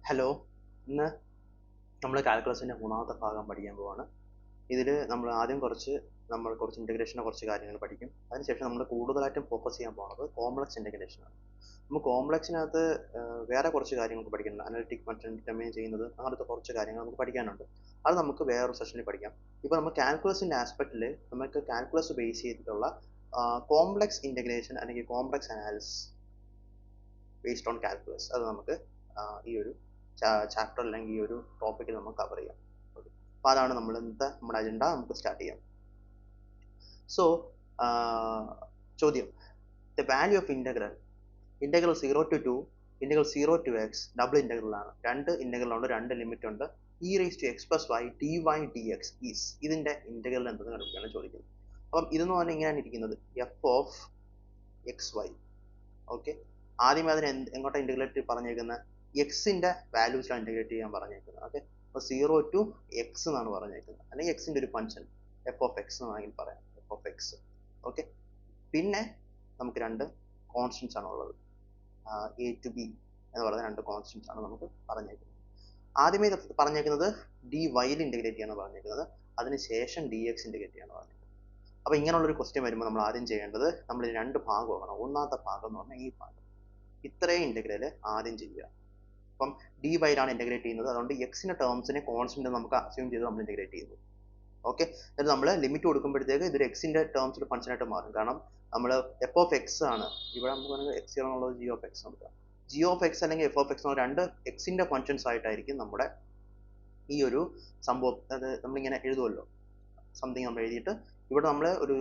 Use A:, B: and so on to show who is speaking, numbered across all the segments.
A: Hello, ഇന്ന് നമ്മൾ കാൽക്കുലസിൻ്റെ മൂന്നാമത്തെ ഭാഗം പഠിക്കാൻ പോവാണ്. ഇതിൽ നമ്മൾ കുറച്ച് ഇൻ്റഗ്രേഷൻ്റെ കുറച്ച് കാര്യങ്ങൾ പഠിക്കും. അതിനുശേഷം നമ്മൾ കൂടുതലായിട്ടും ഫോക്കസ് ചെയ്യാൻ പോകുന്നത് കോംപ്ലക്സ് ഇൻ്റഗ്രേഷനാണ്. നമ്മൾ കോംപ്ലക്സിനകത്ത് വേറെ കുറച്ച് കാര്യങ്ങൾ പഠിക്കുന്നുണ്ട്. അനലിറ്റിക് ഫംഗ്ഷൻ ഡിറ്റർമൈൻ ചെയ്യുന്നത്, അങ്ങനത്തെ കുറച്ച് കാര്യങ്ങൾ നമുക്ക് പഠിക്കാനുണ്ട്. അത് നമുക്ക് വേറൊരു സെഷനിൽ പഠിക്കാം. ഇപ്പോൾ നമ്മൾ കാൽക്കുലസിൻ്റെ ആസ്പെക്റ്റിൽ നമുക്ക് കാൽക്കുലസ് ബേസ് ചെയ്തിട്ടുള്ള കോംപ്ലക്സ് ഇൻ്റഗ്രേഷൻ അല്ലെങ്കിൽ complex analysis based on calculus അത് നമുക്ക് ഈ ഒരു ചാപ്റ്റർ അല്ലെങ്കിൽ ഈ ഒരു ടോപ്പിക്കിൽ നമുക്ക് കവർ ചെയ്യാം. അപ്പോൾ അതാണ് ഇന്നത്തെ നമ്മുടെ അജണ്ട. നമുക്ക് സ്റ്റാർട്ട് ചെയ്യാം. സോ ചോദ്യം, the value of integral 0 to 2, integral 0 to x double integral ആണ്. രണ്ട് ഇൻ്റഗ്രലുണ്ട്, രണ്ട് ലിമിറ്റ് ഉണ്ട്. e⁻x+y dy/dx ഈസ് ഇതിന്റെ ഇൻ്റഗ്രൽ എന്തെന്ന് കണ്ടുപിടിക്കാണ് ചോദിക്കുന്നത്. അപ്പം ഇതെന്ന് പറഞ്ഞാൽ ഇങ്ങനെയാണ് ഇരിക്കുന്നത്, f(x, y). ഓക്കെ, ആദ്യമേ അതിനെ എങ്ങോട്ടാണ് ഇൻ്റഗ്രേറ്റ് പറഞ്ഞേക്കുന്നത്? എക്സിന്റെ വാല്യൂസിലാണ് ഇൻ്റഗ്രേറ്റ് ചെയ്യാൻ പറഞ്ഞേക്കുന്നത്. ഓക്കെ, അപ്പോൾ 0 to x എന്നാണ് പറഞ്ഞേക്കുന്നത്, അല്ലെങ്കിൽ എക്സിന്റെ ഒരു ഫംഗ്ഷൻ f(x) എന്നാണെങ്കിൽ പറയാം, f(x). ഓക്കെ, പിന്നെ നമുക്ക് രണ്ട് കോൺസ്റ്റൻസ് ആണ് ഉള്ളത്, a to b എന്ന് പറയുന്ന രണ്ട് കോൺസ്റ്റൻസ് ആണ് നമുക്ക് പറഞ്ഞേക്കുന്നത്. ആദ്യമേ പറഞ്ഞേക്കുന്നത് dy-യിൽ ഇൻ്റഗ്രേറ്റ് ചെയ്യാനാണ് പറഞ്ഞേക്കുന്നത്, അതിനുശേഷം dx ഇൻ്റഗ്രേറ്റ് ചെയ്യാനാണ് പറഞ്ഞേക്കുന്നത്. അപ്പോൾ ഇങ്ങനെയുള്ളൊരു ക്വസ്റ്റ്യൻ വരുമ്പോൾ നമ്മൾ ആദ്യം ചെയ്യേണ്ടത്, നമ്മൾ രണ്ട് ഭാഗമാക്കണം. ഒന്നാമത്തെ ഭാഗം എന്ന് പറഞ്ഞാൽ ഈ ഭാഗം, ഇത്രയും ഇൻ്റഗ്രൽ ആദ്യം ചെയ്യുക. അപ്പം dy-യിലാണ് ഇൻ്റഗ്രേറ്റ് ചെയ്യുന്നത്, അതുകൊണ്ട് എക്സിൻ്റെ ടേംസിനെ കോൺസ്റ്റന്റ് നമുക്ക് അസ്യൂം ചെയ്ത് നമ്മൾ ഇൻ്റഗ്രേറ്റ് ചെയ്യുന്നു. ഓക്കെ, എന്നിട്ട് നമ്മൾ ലിമിറ്റ് കൊടുക്കുമ്പോഴത്തേക്ക് ഇതൊരു എക്സിൻ്റെ ടേംസിൽ ഫംഗ്ഷനായിട്ട് മാറും. കാരണം നമ്മൾ f(x) ആണ് ഇവിടെ, നമുക്ക് വേണമെങ്കിൽ x എന്നുള്ളത് g(x) നോക്കാം. g(x) അല്ലെങ്കിൽ f(x) രണ്ട് എക്സിൻ്റെ ഫംഗ്ഷൻസ് ആയിട്ടായിരിക്കും നമ്മുടെ ഈ ഒരു സംഭവം. അത് നമ്മളിങ്ങനെ എഴുതുമല്ലോ, സംതിങ് നമ്മൾ എഴുതിയിട്ട് ഇവിടെ നമ്മൾ ഒരു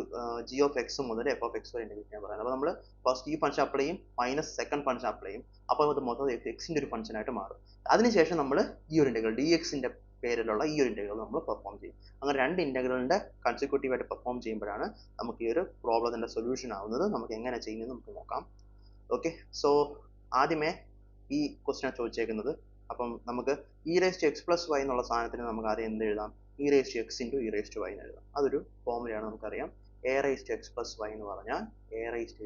A: g(x) മുതൽ f(x) വരെ ഇൻ്റഗ്രേറ്റ് ചെയ്യാൻ പറയുന്നത്. അപ്പോൾ നമ്മൾ ഫസ്റ്റ് ഈ ഫംഗ്ഷൻ അപ്ലൈ ചെയ്യും, മൈനസ് സെക്കൻഡ് ഫംഗ്ഷൻ അപ്ലൈ ചെയ്യും, അപ്പോൾ അത് മൊത്തം എക്സിൻ്റെ ഒരു ഫംഗ്ഷനായിട്ട് മാറും. അതിനുശേഷം നമ്മൾ ഈ ഒരു ഇൻ്റഗ്രൽ dxന്റെ പേരിലുള്ള ഈ ഒരു ഇൻ്റഗ്രൽ നമ്മൾ പെർഫോം ചെയ്യും. അങ്ങനെ രണ്ട് ഇൻ്റഗ്രലിൻ്റെ കൺസിക്യൂട്ടീവായിട്ട് പെർഫോം ചെയ്യുമ്പോഴാണ് നമുക്ക് ഈ ഒരു പ്രോബ്ലത്തിൻ്റെ സൊല്യൂഷൻ ആവുന്നത്. നമുക്ക് എങ്ങനെ ചെയ്യുന്നത് നമുക്ക് നോക്കാം. ഓക്കെ, സോ ആദ്യമേ ഈ ക്വസ്റ്റ്യൻ ചോദിച്ചേക്കുന്നത്, അപ്പം നമുക്ക് e⁻x+y എന്നുള്ള സാധനത്തിന് നമുക്ക് ആദ്യം എന്ത് എഴുതാം? e⁻x × e⁻y എന്ന് എഴുതാം. അതൊരു ഫോർമുലയാണ്, നമുക്കറിയാം. a⁻x+y എന്ന് പറഞ്ഞാൽ a⁻x ×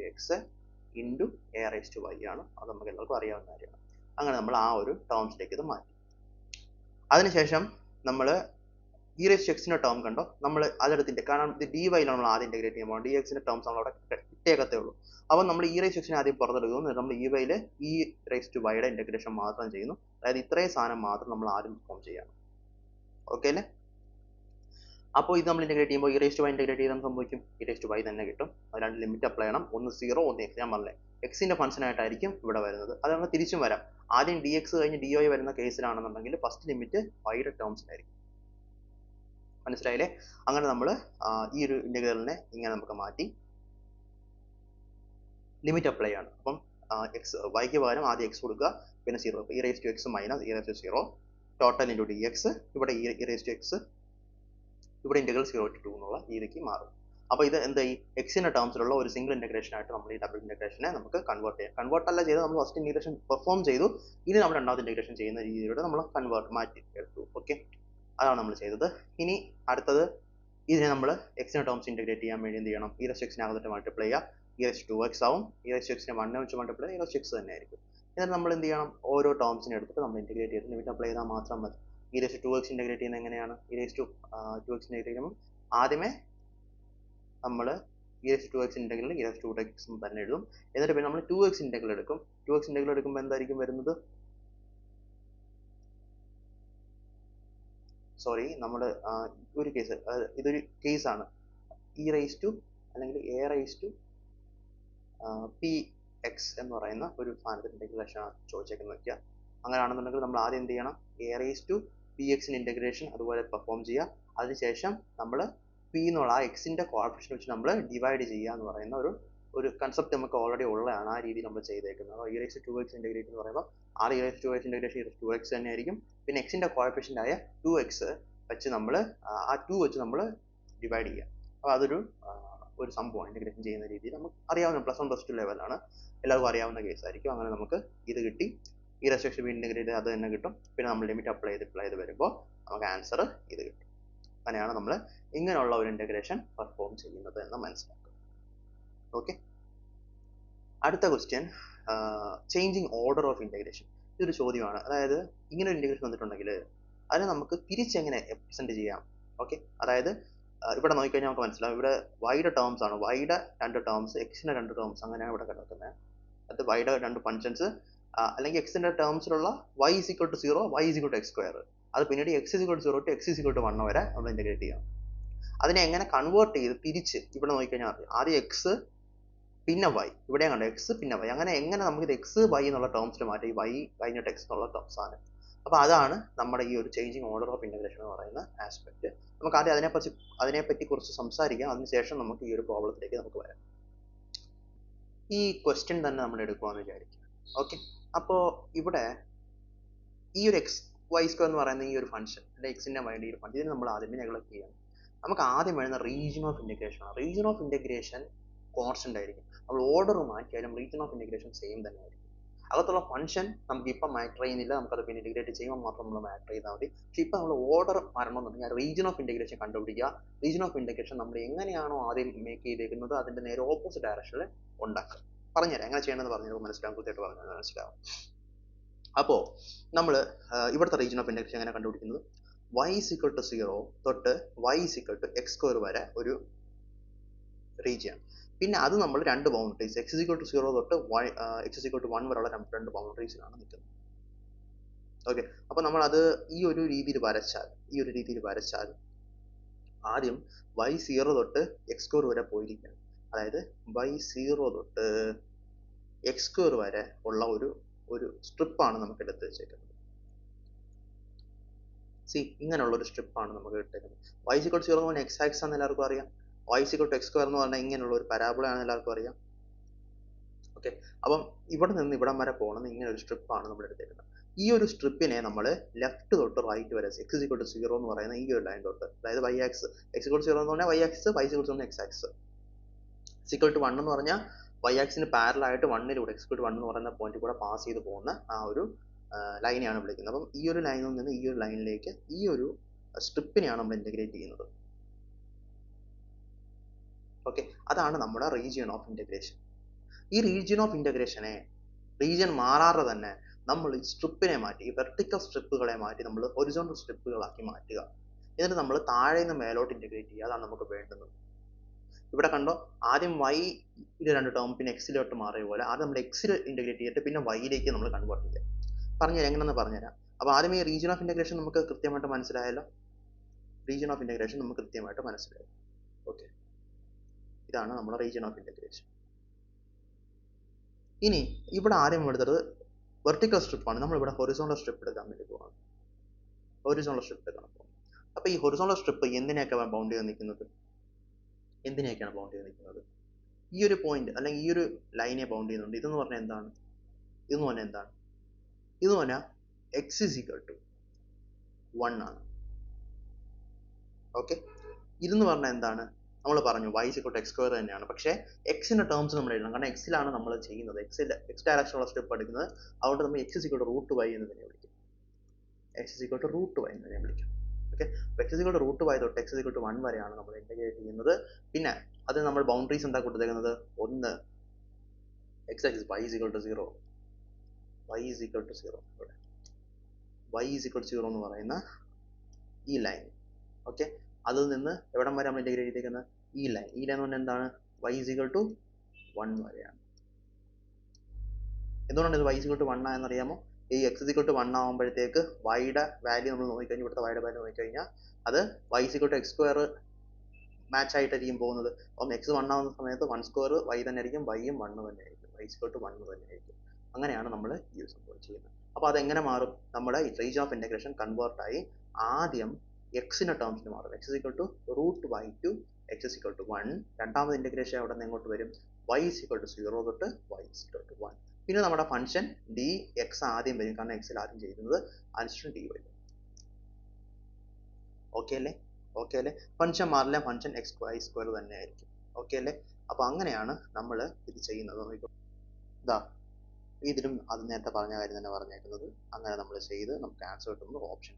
A: a⁻y ആണ്. അത് നമുക്ക് എല്ലാവർക്കും അറിയാവുന്ന കാര്യമാണ്. അങ്ങനെ നമ്മൾ ആ ഒരു ടേംസിലേക്ക് ഇത് മാറ്റി. അതിനുശേഷം നമ്മൾ e⁻x ടേം കണ്ടോ, നമ്മൾ അതെടുത്തിട്ട്, കാരണം ഇത് dy-യിലാണ് നമ്മൾ ആദ്യം ഇൻ്റഗ്രേറ്റ് ചെയ്യുമ്പോൾ dxന്റെ ടേംസ് നമ്മൾ അവിടെ ഇട്ടേക്കത്തേ ഉള്ളൂ. അപ്പോൾ നമ്മൾ e⁻x ആദ്യം പുറത്തെടുക്കുന്നു, നമ്മൾ e⁻യിൽ e⁻y ഇൻ്റഗ്രേഷൻ മാത്രം ചെയ്യുന്നു. അതായത് ഇത്രയും സാധനം മാത്രം നമ്മൾ ആദ്യം പെർഫോം ചെയ്യണം. ഓക്കെ അല്ലേ? അപ്പോൾ ഇത് നമ്മൾ ഇൻ്റഗ്രേറ്റ് ചെയ്യുമ്പോൾ e⁻y ഇൻ്റഗ്രേറ്റ് ചെയ്താൽ സംഭവിക്കും e⁻y തന്നെ കിട്ടും. അത് രണ്ട് ലിമിറ്റ് അപ്ലൈ ചെയ്യണം, ഒന്ന് 0 ഒന്ന് x. ഞാൻ പറഞ്ഞേ എക്സിൻ്റെ ഫംഗ്ഷനായിട്ടായിരിക്കും ഇവിടെ വരുന്നത്. അത് നമ്മൾ തിരിച്ചും വരാം. ആദ്യം dx കഴിഞ്ഞ് dy വരുന്ന കേസിലാണെന്നുണ്ടെങ്കിൽ ഫസ്റ്റ് ലിമിറ്റ് y-യുടെ ടേംസിലായിരിക്കും. മനസ്സിലായില്ലേ? അങ്ങനെ നമ്മൾ ഈ ഒരു ഇൻ്റഗ്രലിനെ ഇങ്ങനെ നമുക്ക് മാറ്റി ലിമിറ്റ് അപ്ലൈ ആണ്. അപ്പം y-ക്ക് പകരം ആദ്യം x കൊടുക്കുക, പിന്നെ 0. e⁻x minus e⁻0 total into dx. ഇവിടെ e⁻x, ഇവിടെ ഇൻ്റഗ്രൽ 0 to 2 എന്നുള്ള രീതിക്ക് മാറും. അപ്പോൾ ഇത് എന്തായി? എക്സിൻ്റെ ടേംസിലുള്ള ഒരു സിംഗിൾ ഇൻ്റഗ്രേഷൻ ആയിട്ട് നമ്മൾ ഈ ഡബിൾ ഇൻ്റഗ്രേഷനെ നമുക്ക് കൺവേർട്ട് ചെയ്യാം. കൺവേർട്ട് അല്ല ചെയ്ത്, നമ്മൾ ഫസ്റ്റ് ഇൻ്റഗ്രേഷൻ പെർഫോം ചെയ്തു, ഇനി നമ്മൾ രണ്ടാമത്തെ ഇൻ്റഗ്രേഷൻ ചെയ്യുന്ന രീതിയിലൂടെ നമ്മൾ മാറ്റി എടുത്തു. ഓക്കെ, അതാണ് നമ്മൾ ചെയ്തത്. ഇനി അടുത്തത്, ഇതിനെ നമ്മൾ എക്സിൻ്റെ ടേംസ് ഇൻ്റഗ്രേറ്റ് ചെയ്യാൻ വേണ്ടി എന്ത് ചെയ്യണം? e⁻x മൾട്ടിപ്ലൈ ചെയ്യുക, e⁻2x ആവും. e⁻x 1 വെച്ച് മൾട്ടിപ്ലൈ e⁻x തന്നെ ആയിരിക്കും. എന്നിട്ട് നമ്മൾ എന്ത് ചെയ്യണം? ഓരോ ടേംസിനെ എടുത്തിട്ട് നമ്മൾ ഇൻ്റഗ്രേറ്റ് ചെയ്ത് ലിമിറ്റ് അപ്ലൈ ചെയ്താൽ മാത്രം മതി. e⁻2x ഇൻ്റഗ്രേറ്റ് ചെയ്യുന്നത് എങ്ങനെയാണ്? e⁻2x ഇൻ്റഗ്രേറ്റ് ചെയ്യുമ്പോൾ ആദ്യമേ നമ്മൾ e⁻2x ഇൻ്റഗ്രൽ e⁻2x തന്നെ എഴുതും. എന്നിട്ട് പിന്നെ നമ്മൾ 2x ഇൻ്റഗ്രൽ എടുക്കും. 2x ഇൻ്റഗ്രൽ എടുക്കുമ്പോൾ എന്തായിരിക്കും വരുന്നത്? സോറി, നമ്മൾ ഒരു കേസ്, ഇതൊരു കേസാണ്. അല്ലെങ്കിൽ a⁻px എന്ന് പറയുന്ന ഒരു സാധനത്തിൻ്റെ ഇൻ്റഗ്രേഷനാണ് ചോദിച്ചേക്കുന്നത് വയ്ക്കുക. അങ്ങനെയാണെന്നുണ്ടെങ്കിൽ നമ്മൾ ആദ്യം എന്ത് ചെയ്യണം? a⁻px ഇൻ്റഗ്രേഷൻ അതുപോലെ പെർഫോം ചെയ്യുക. അതിനുശേഷം നമ്മൾ p എന്നുള്ള ആ എക്സിൻ്റെ കോഎഫിഷ്യൻ്റ് വെച്ച് നമ്മൾ ഡിവൈഡ് ചെയ്യുക എന്ന് പറയുന്ന ഒരു കൺസെപ്റ്റ് നമുക്ക് ഓൾറെഡി ഉള്ളതാണ്. ആ രീതിയിൽ നമ്മൾ ചെയ്തേക്കുന്നത്. e⁻2x ഇൻ്റഗ്രേറ്റ് എന്ന് പറയുമ്പോൾ ആ e⁻2x ഇൻ്റഗ്രേഷൻ e⁻2x തന്നെ ആയിരിക്കും. പിന്നെ എക്സിൻ്റെ കോഎഫിഷ്യൻ്റ് ആയ 2x വെച്ച് നമ്മൾ ആ 2 വെച്ച് നമ്മൾ ഡിവൈഡ് ചെയ്യുക. അപ്പോൾ അതൊരു സംഭവമാണ് ഇൻ്റഗ്രേഷൻ ചെയ്യുന്ന രീതി. നമുക്ക് അറിയാവുന്ന +1 +2 ലെവലാണ്, എല്ലാവർക്കും അറിയാവുന്ന കേസായിരിക്കും. അങ്ങനെ നമുക്ക് ഇത് കിട്ടി. e⁻x ഇൻ്റഗ്രേറ്റ് അത് തന്നെ കിട്ടും. പിന്നെ നമ്മൾ ലിമിറ്റ് അപ്ലൈ ചെയ്ത് വരുമ്പോൾ നമുക്ക് ആൻസർ ഇത് കിട്ടും. അങ്ങനെയാണ് നമ്മൾ ഇങ്ങനെയുള്ള ഒരു ഇൻ്റഗ്രേഷൻ പെർഫോം ചെയ്യുന്നത് എന്ന് മനസ്സിലാക്കുക. ഓക്കെ, അടുത്ത question, changing order of integration. ഇതൊരു ചോദ്യമാണ്. അതായത് ഇങ്ങനെ ഒരു ഇന്റഗ്രേഷൻ വന്നിട്ടുണ്ടെങ്കിൽ അതിനെ നമുക്ക് തിരിച്ചെങ്ങനെ റെപ്രസെന്റ് ചെയ്യാം? ഓക്കെ, അതായത് ഇവിടെ നോക്കിക്കഴിഞ്ഞാൽ നമുക്ക് മനസ്സിലാവും, ഇവിടെ വൈയുടെ ടേംസ് ആണ്, വൈയുടെ 2 ടേംസ്, എക്സിന്റെ 2 ടേംസ്, അങ്ങനെയാണ് ഇവിടെ കിടക്കുന്നത്. അത് വൈയുടെ 2 ഫംഗ്ഷൻസ്, അല്ലെങ്കിൽ എക്സിന്റെ ടേംസിലുള്ള y is equal to 0, y is equal to x square. അത് പിന്നീട് x is equal to 0 to x is equal to 1 വരെ നമ്മൾ ഇന്റഗ്രേറ്റ് ചെയ്യാം. അതിനെ എങ്ങനെ കൺവേർട്ട് ചെയ്ത് തിരിച്ച് ഇവിടെ നോക്കിക്കഴിഞ്ഞാൽ അറിയാം, ആദ്യം x പിന്നെ y, ഇവിടെയും കണ്ടോ x പിന്നെ y, അങ്ങനെ എങ്ങനെ നമുക്ക് ഇത് x y എന്നുള്ള ടേംസിൽ മാറ്റി y കഴിഞ്ഞിട്ട് x എന്നുള്ള ടേംസ് ആണ്. അപ്പോൾ അതാണ് നമ്മുടെ ഈ ഒരു ചേഞ്ചിങ് ഓർഡർ ഓഫ് ഇന്റഗ്രേഷൻ എന്ന് പറയുന്ന ആസ്പെക്ട്. നമുക്ക് ആദ്യം അതിനെപ്പറ്റി കുറച്ച് സംസാരിക്കാം, അതിനുശേഷം നമുക്ക് ഈ ഒരു പ്രോബ്ലത്തിലേക്ക് നമുക്ക് വരാം. ഈ ക്വസ്റ്റ്യൻ തന്നെ നമ്മൾ എടുക്കുവാന്ന് വിചാരിക്കുക. ഓക്കെ, അപ്പോൾ ഇവിടെ ഈ ഒരു എക്സ് വൈ സ്ക്വയർ എന്ന് പറയുന്ന ഈ ഒരു ഫംഗ്ഷൻ, അല്ലെങ്കിൽ എക്സിന്റെ വൈൻ്റെ ഈ ഒരു ഫംഗ്ഷൻ, ഇതിന് നമ്മൾ ആദ്യമേ നെഗ്ലക്ട് ചെയ്യണം. നമുക്ക് ആദ്യം വേണ്ടുന്ന റീജിയൻ ഓഫ് ഇന്റഗ്രേഷൻ ആണ്. റീജിയൻ ഓഫ് ഇന്റഗ്രേഷൻ കോൺസ്റ്റന്റ് ആയിരിക്കും. നമ്മൾ ഓർഡർ മാറ്റിയാലും റീജിയൻ ഓഫ് ഇന്റഗ്രേഷൻ സെയിം തന്നെ ആയിരിക്കും. അകത്തുള്ള ഫംഗ്ഷൻ നമുക്ക് ഇപ്പം മാറ്റർ ചെയ്യുന്നില്ല, നമുക്കത് പിന്നെ ഇന്റഗ്രേറ്റ് ചെയ്യുമ്പോൾ മാത്രം നമ്മൾ മാറ്റർ ചെയ്താൽ മതി. പക്ഷെ ഇപ്പം നമ്മൾ ഓർഡർ മാറണമെന്നുണ്ടെങ്കിൽ റീജിയൻ ഓഫ് ഇന്റഗ്രേഷൻ കണ്ടുപിടിക്കുക. റീജിയൻ ഓഫ് ഇന്റഗ്രേഷൻ നമ്മൾ എങ്ങനെയാണോ ആദ്യം മേക്ക് ചെയ്തേക്കുന്നത് അതിന്റെ നേരെ ഓപ്പോസിറ്റ് ഡയറക്ഷനിൽ ഉണ്ടാക്കുക. പറഞ്ഞുതരാം എങ്ങനെ ചെയ്യണമെന്ന് പറഞ്ഞു മനസ്സിലാവും, കൃത്യമായിട്ട് പറഞ്ഞാൽ മനസ്സിലാവും. അപ്പോൾ നമ്മൾ ഇവിടുത്തെ റീജിയൻ ഓഫ് ഇന്റഗ്രേഷൻ എങ്ങനെ കണ്ടുപിടിക്കുന്നത്? y is equal to 0 തൊട്ട് y is equal to x square വരെ ഒരു റീജിയൻ. പിന്നെ അത് നമ്മൾ രണ്ട് boundaries, x is equal to 0 തൊട്ട് x is equal to 1 വരെയുള്ള രണ്ട് ബൗണ്ടറീസിലാണ് നിൽക്കുന്നത്. ഓക്കെ, അപ്പോൾ നമ്മൾ അത് ഈ ഒരു രീതിയിൽ വരച്ചാൽ ആദ്യം y0 തൊട്ട് x square വരെ പോയിരിക്കുകയാണ്. അതായത് y0 തൊട്ട് x square വരെ ഉള്ള ഒരു സ്ട്രിപ്പാണ് നമുക്ക് എടുത്ത് വെച്ചേക്കുന്നത്. ഇങ്ങനെയുള്ള ഒരു സ്ട്രിപ്പാണ് നമുക്ക് എടുത്തേക്കുന്നത്. y is equal to 0 എന്ന് പറഞ്ഞാൽ x ആക്സിസ് ആണെന്ന് എല്ലാവർക്കും അറിയാം. y is equal to x square എന്ന് പറഞ്ഞാൽ ഇങ്ങനെയുള്ള ഒരു പരാബോള ആണെന്ന് എല്ലാവർക്കും അറിയാം. ഓക്കെ, അപ്പം ഇവിടെ നിന്ന് ഇവിടം വരെ പോകുന്നത് ഇങ്ങനെ ഒരു സ്ട്രിപ്പാണ് നമ്മൾ എടുത്തേക്കുന്നത്. ഈ ഒരു സ്ട്രിപ്പിനെ നമ്മൾ ലെഫ്റ്റ് തൊട്ട് റൈറ്റ് വരെ x is equal to 0 എന്ന് പറയുന്ന ഈ ഒരു ലൈൻ തൊട്ട്, അതായത് y axis, x is equal to 0 എന്ന് പറഞ്ഞാൽ y axis, y is equal to x axis, x is equal to 1 എന്ന് പറഞ്ഞാൽ y ആക്സിന് പാരലൽ ആയിട്ട് 1 x is equal to 1 എന്ന് പറയുന്ന പോയിന്റ് കൂടെ പാസ് ചെയ്ത് പോകുന്ന ആ ഒരു ലൈനെയാണ് വിളിക്കുന്നത്. അപ്പം ഈ ഒരു ലൈനിൽ നിന്ന് ഈ ഒരു ലൈനിലേക്ക് ഈ ഒരു സ്ട്രിപ്പിനെയാണ് നമ്മൾ ഇന്റഗ്രേറ്റ് ചെയ്യുന്നത്. ഓക്കെ, അതാണ് നമ്മുടെ റീജിയൻ ഓഫ് ഇന്റഗ്രേഷൻ. ഈ റീജിയൻ ഓഫ് ഇന്റഗ്രേഷനെ റീജിയൻ മാറാതെ തന്നെ നമ്മൾ ഈ സ്ട്രിപ്പിനെ മാറ്റി, ഈ വെർട്ടിക്കൽ സ്ട്രിപ്പുകളെ മാറ്റി നമ്മൾ ഹൊറിസോണ്ടൽ സ്ട്രിപ്പുകളാക്കി മാറ്റുക. എന്നിട്ട് നമ്മൾ താഴെ നിന്ന് മേലോട്ട് ഇന്റഗ്രേറ്റ് ചെയ്യുക. അതാണ് നമുക്ക് വേണ്ടുന്നത്. ഇവിടെ കണ്ടോ, ആദ്യം y രണ്ട് ടേം പിന്നെ എക്സിലോട്ട് മാറിയ പോലെ ആദ്യം നമ്മൾ എക്സിൽ ഇന്റഗ്രേറ്റ് ചെയ്തിട്ട് പിന്നെ വൈയിലേക്ക് നമ്മൾ കൺവേർട്ട് ചെയ്യുക. പറഞ്ഞുതരാം എങ്ങനെയെന്ന് പറഞ്ഞുതരാം. അപ്പോൾ ആദ്യം ഈ റീജിയൻ ഓഫ് ഇന്റഗ്രേഷൻ നമുക്ക് കൃത്യമായിട്ട് മനസ്സിലായല്ലോ. റീജിയൻ ഓഫ് ഇന്റഗ്രേഷൻ നമുക്ക് കൃത്യമായിട്ട് മനസ്സിലായി. ഓക്കെ, ഇതാണ് നമ്മുടെ റീജിയൻ ഓഫ് ഇന്റഗ്രേഷൻ. ഇനി ഇവിടെ ആദ്യം എടുത്തത് വെർട്ടിക്കൽ സ്ട്രിപ്പാണ്. നമ്മളിവിടെ ഹൊറിസോണ്ടൽ സ്ട്രിപ്പ് എടുക്കാൻ വേണ്ടി പോവാണ്. ഹൊറിസോണ്ടൽ സ്ട്രിപ്പ് എടുക്കാൻ പോകും. അപ്പോൾ ഈ ഹൊറിസോണ്ടൽ സ്ട്രിപ്പ് എന്തിനെയൊക്കെ ബൗണ്ട് ചെയ്ത് നിൽക്കുന്നത്? ഈ ഒരു പോയിന്റ് അല്ലെങ്കിൽ ഈ ഒരു ലൈനെ ബൗണ്ട് ചെയ്യുന്നുണ്ട്. ഇതെന്ന് പറഞ്ഞാൽ എന്താണ്? ഇതെന്ന് പറഞ്ഞാൽ x is equal to 1 ആണ്. ഓക്കെ, ഇതെന്ന് പറഞ്ഞാൽ എന്താണ്? നമ്മൾ പറഞ്ഞു y is equal to x square തന്നെയാണ്. പക്ഷേ എക്സിന്റെ ടേംസ് നമ്മൾ എഴുതണം, കാരണം എക്സിലാണ് നമ്മൾ ചെയ്യുന്നത്, x ഡയറക്ഷനുള്ള സ്റ്റെപ്പ് എടുക്കുന്നത്. അതുകൊണ്ട് നമ്മൾ x is equal to √y എന്ന് തന്നെ വിളിക്കും. x is equal to √y എന്ന് തന്നെ വിളിക്കും. Okay, x is equal to √y തൊട്ട് x is equal to 1 വരെയാണ് നമ്മൾ ഇന്റഗ്രേറ്റ് ചെയ്യുന്നത്. പിന്നെ അത് നമ്മൾ ബൗണ്ടറീസ് എന്താ കൊടുത്തേക്കുന്നത്? ഒന്ന് x axis y is equal to 0, y is equal to 0 എന്ന് പറയുന്ന ഈ ലൈൻ. ഓക്കെ, അതിൽ നിന്ന് എവിടം വരെ നമ്മൾ ഇന്റഗ്രേറ്റ് ചെയ്തേക്കുന്നത്? ഈ ലൈൻ എന്ന് പറഞ്ഞാൽ എന്താണ്? y is equal to 1 വരെയാണ്. എന്തുകൊണ്ടാണ് ഇത് y is equal to 1 ആയെന്നറിയാമോ? ഈ x is equal to 1 ആകുമ്പോഴത്തേക്ക് വൈയുടെ വാല്യൂ നമ്മൾ നോക്കിക്കഴിഞ്ഞാൽ, ഇവിടുത്തെ വൈയുടെ വാല്യൂ നോക്കിക്കഴിഞ്ഞാൽ അത് y is equal to x square match ആയിട്ടായിരിക്കും പോകുന്നത്. അപ്പം x 1 ആവുന്ന സമയത്ത് 1 square y തന്നെ ആയിരിക്കും, y ഉം 1 തന്നെ ആയിരിക്കും, y is equal to 1 തന്നെ ആയിരിക്കും. അങ്ങനെയാണ് നമ്മൾ ഈ സംഭവം ചെയ്യുന്നത്. അപ്പോൾ അതെങ്ങനെ മാറും? നമ്മുടെ റീജിയൻ ഓഫ് ഇന്റഗ്രേഷൻ കൺവേർട്ട് ആയി ആദ്യം എക്സിന്റെ ടേംസിന് മാറും. x is equal to √y to x is equal to 1. രണ്ടാമത് ഇന്റഗ്രേഷൻ അവിടെ നിന്ന് എങ്ങോട്ട് വരും? y is equal to 0 തൊട്ട് y is equal to 1. പിന്നെ നമ്മുടെ ഫംഗ്ഷൻ dx ആദ്യം വരും, കാരണം എക്സിൽ ആദ്യം ചെയ്യുന്നത്, അതിനുശേഷം dy വരും. ഓക്കെ അല്ലേ? ഫംഗ്ഷൻ മാറില്ല, ഫംഗ്ഷൻ x y സ്ക്വയർ തന്നെ ആയിരിക്കും. ഓക്കെ അല്ലേ? അപ്പോൾ അങ്ങനെയാണ് നമ്മൾ ഇത് ചെയ്യുന്നത്. ഇതാ ഇതിലും അത് നേരത്തെ പറഞ്ഞ കാര്യം തന്നെ പറഞ്ഞേക്കുന്നത്. അങ്ങനെ നമ്മൾ ചെയ്ത് നമുക്ക് ആൻസർ കിട്ടുന്നത് ഓപ്ഷൻ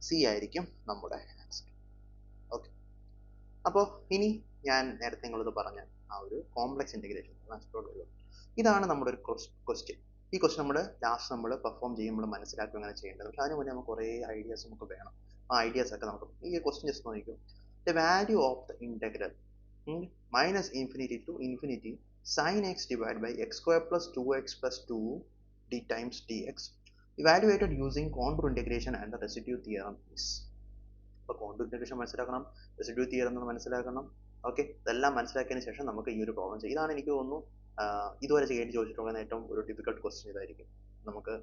A: സി ആയിരിക്കും നമ്മുടെ ആൻസർ. ഓക്കെ, അപ്പോൾ ഇനി ഞാൻ നേരത്തെ നിങ്ങളത് പറഞ്ഞ ആ ഒരു കോംപ്ലക്സ് ഇന്റഗ്രേഷൻ എക്സ്പ്ലോർ ചെയ്യുക. ഇതാണ് നമ്മുടെ ഒരു ക്വസ്റ്റ്യൻ. ഈ ക്വസ്റ്റൻ നമ്മൾ ലാസ്റ്റ് നമ്മൾ പെർഫോം ചെയ്യും, നമ്മൾ മനസ്സിലാക്കുക എങ്ങനെ ചെയ്യേണ്ടത്. പക്ഷെ അതിന് മുന്നേ നമുക്ക് കുറേ ഐഡിയാസ് നമുക്ക് വേണം. ആ ഐഡിയാസ് ഒക്കെ നമുക്ക് ഈ ക്വസ്റ്റൻ ജസ്റ്റ് നോക്കിക്കും. The value of the integral minus infinity to infinity sin x divided by x square plus 2x plus 2 d times dx evaluated using contour integration and the residue theorem is. അപ്പോൾ contour integration മനസ്സിലാക്കണം, residue theorem എന്ന് മനസ്സിലാക്കണം. Okay, ഇതെല്ലാം മനസ്സിലാക്കിയതിന് ശേഷം നമുക്ക് ഈ ഒരു problem ചെയ്യാം. ഇതാണ് എനിക്ക് തോന്നുന്നു ഇതുവരെ ചെയ്യേണ്ടി ചോദിച്ചിട്ടുള്ള ഏറ്റവും ഒരു ഡിഫിക്കൽട്ട് ക്വസ്റ്റ്യൻ ഇതായിരിക്കും നമുക്ക്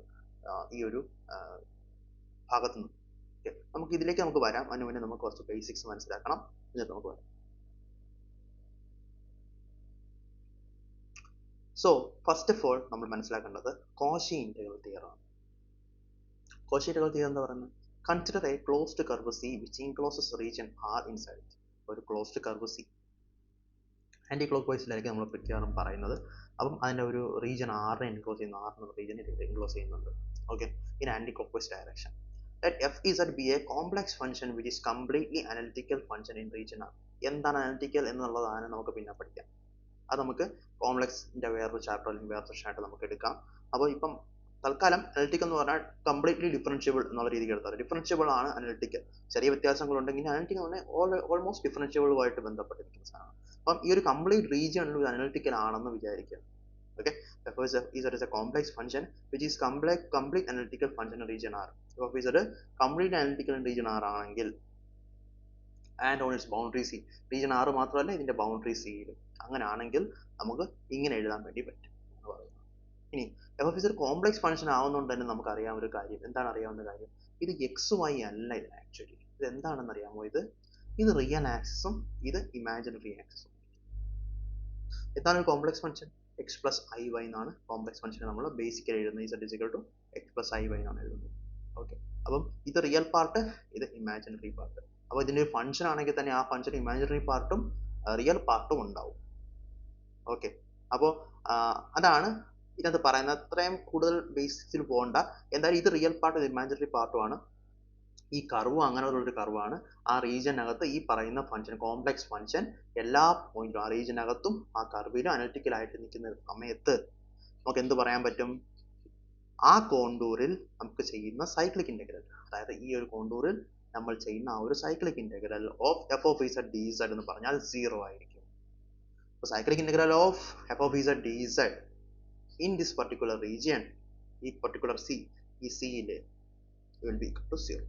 A: ഈ ഒരു ഭാഗത്തു നിന്ന്. ഓക്കെ, നമുക്ക് ഇതിലേക്ക് നമുക്ക് വരാം. അതിന് മുന്നേ നമുക്ക് കുറച്ച് ബേസിക്സ് മനസ്സിലാക്കണം, എന്നിട്ട് നമുക്ക് വരാം. സോ ഫസ്റ്റ് ഓഫ് ഓൾ നമ്മൾ മനസ്സിലാക്കേണ്ടത് കോഷി ഇന്റഗ്രൽ തിയറം ആണ്. കോഷി ഇന്റഗ്രൽ തിയറം എന്താ പറയുന്നത്? Consider a closed curve C which encloses region R inside. ഒരു closed curve C anti clock വൈസിലായിരിക്കും നമ്മൾ പ്രത്യേകം പറയുന്നത്. അപ്പം അതിൻ്റെ ഒരു റീജിയൻ ആറിനെ എൻക്ലോസ് ചെയ്യുന്ന, ആറിന് റീജിയൻ എൻക്ലോസ് ചെയ്യുന്നുണ്ട്. Okay, in anticlockwise direction. Let f is at be a complex function which is completely analytical function in region R. എന്താണ് അനലിറ്റിക്കൽ എന്നുള്ളതാണ് നമുക്ക് പിന്നെ പഠിക്കാം. അത് നമുക്ക് കോംപ്ലക്സിന്റെ വേറൊരു ചാപ്റ്റർ അല്ലെങ്കിൽ വേറൊരു സെഷൻ ആയിട്ട് നമുക്ക് എടുക്കാം. അപ്പോൾ ഇപ്പം തൽക്കാലം അനലിറ്റിക്കൽ എന്ന് പറഞ്ഞാൽ കംപ്ലീറ്റ്ലി ഡിഫറൻഷ്യബിൾ എന്നുള്ള രീതിക്ക് എടുത്താൽ ഡിഫറൻഷ്യബിൾ ആണ് അനലിറ്റിക്കൽ. ചെറിയ വ്യത്യാസങ്ങൾ ഉണ്ടെങ്കിൽ അനലിറ്റിക്കൽ എന്ന് പറഞ്ഞാൽ ഓൾമോസ്റ്റ് ഡിഫറൻഷ്യബിളുമായിട്ട് ബന്ധപ്പെട്ടിരിക്കുന്ന സാധനമാണ്. അപ്പം ഈ ഒരു കംപ്ലീറ്റ് റീജിയണിൽ ഒരു അനലിറ്റിക്കൽ ആണെന്ന് വിചാരിക്കുക. Okay, f is a complex function which is complete analytical function in region R. f is a complete analytical in region R ആണെങ്കിൽ and on its boundary C, region R മാത്രമല്ല ഇതിന്റെ boundary സിയിലും അങ്ങനെ ആണെങ്കിൽ നമുക്ക് ഇങ്ങനെ എഴുതാൻ വേണ്ടി പറ്റും എന്ന് പറയുന്നത്. ഇനി f is ഒരു കോംപ്ലക്സ് ഫംഗ്ഷൻ ആവുന്നതുകൊണ്ട് തന്നെ നമുക്ക് അറിയാവുന്ന ഒരു കാര്യം, എന്താണ് അറിയാവുന്ന കാര്യം? ഇത് XY അല്ല, ഇത് ആക്ച്വലി ഇത് എന്താണെന്ന് അറിയാമോ? ഇത് റിയൽ ആക്സിസും ഇത് ഇമാജിനറി ആക്സിസും. എന്താണ് ഒരു complex function? x plus i y എന്നാണ് കോംപ്ലക്സ് ഫംഗ്ഷൻ നമ്മൾ ബേസിക്കലി എഴുതുന്നത്. z is equal to x plus i y എന്നാണ് എഴുതുന്നത്. ഓക്കെ, അപ്പം ഇത് റിയൽ പാർട്ട്, ഇത് ഇമാജിനറി പാർട്ട്. അപ്പോൾ ഇതിൻ്റെ ഒരു ഫംഗ്ഷൻ ആണെങ്കിൽ തന്നെ ആ ഫംഗ്ഷൻ ഇമാജിനറി പാർട്ടും റിയൽ പാർട്ടും ഉണ്ടാവും. ഓക്കെ, അപ്പോൾ അതാണ് ഇതിനകത്ത് പറയുന്നത്. അത്രയും കൂടുതൽ ബേസിക്സിൽ പോകണ്ട. എന്തായാലും ഇത് റിയൽ പാർട്ടും ഇത് ഇമാജിനറി പാർട്ടുമാണ്. ഈ കർവ് അങ്ങനെയുള്ളൊരു കർവാണ്. ആ റീജിയനകത്ത് ഈ പറയുന്ന ഫംഗ്ഷൻ, കോംപ്ലക്സ് ഫംഗ്ഷൻ എല്ലാ പോയിന്റും ആ റീജിയനകത്തും ആ കർവിലും അനലിറ്റിക്കൽ ആയിട്ട് നിൽക്കുന്ന സമയത്ത് നമുക്ക് എന്ത് പറയാൻ പറ്റും? ആ കോണ്ടൂറിൽ നമുക്ക് ചെയ്യുന്ന സൈക്ലിക് ഇന്റഗ്രൽ, അതായത് ഈ ഒരു കോണ്ടൂറിൽ നമ്മൾ ചെയ്യുന്ന ആ ഒരു cyclic integral of F of z d z എന്ന് പറഞ്ഞാൽ 0 ആയിരിക്കും. അപ്പോൾ cyclic integral of F of z d Z in this particular region, ഈ പർട്ടിക്കുലർ സി, ഈ സിയിൽ വിൽ ബി ഈക്വൽ ടു 0.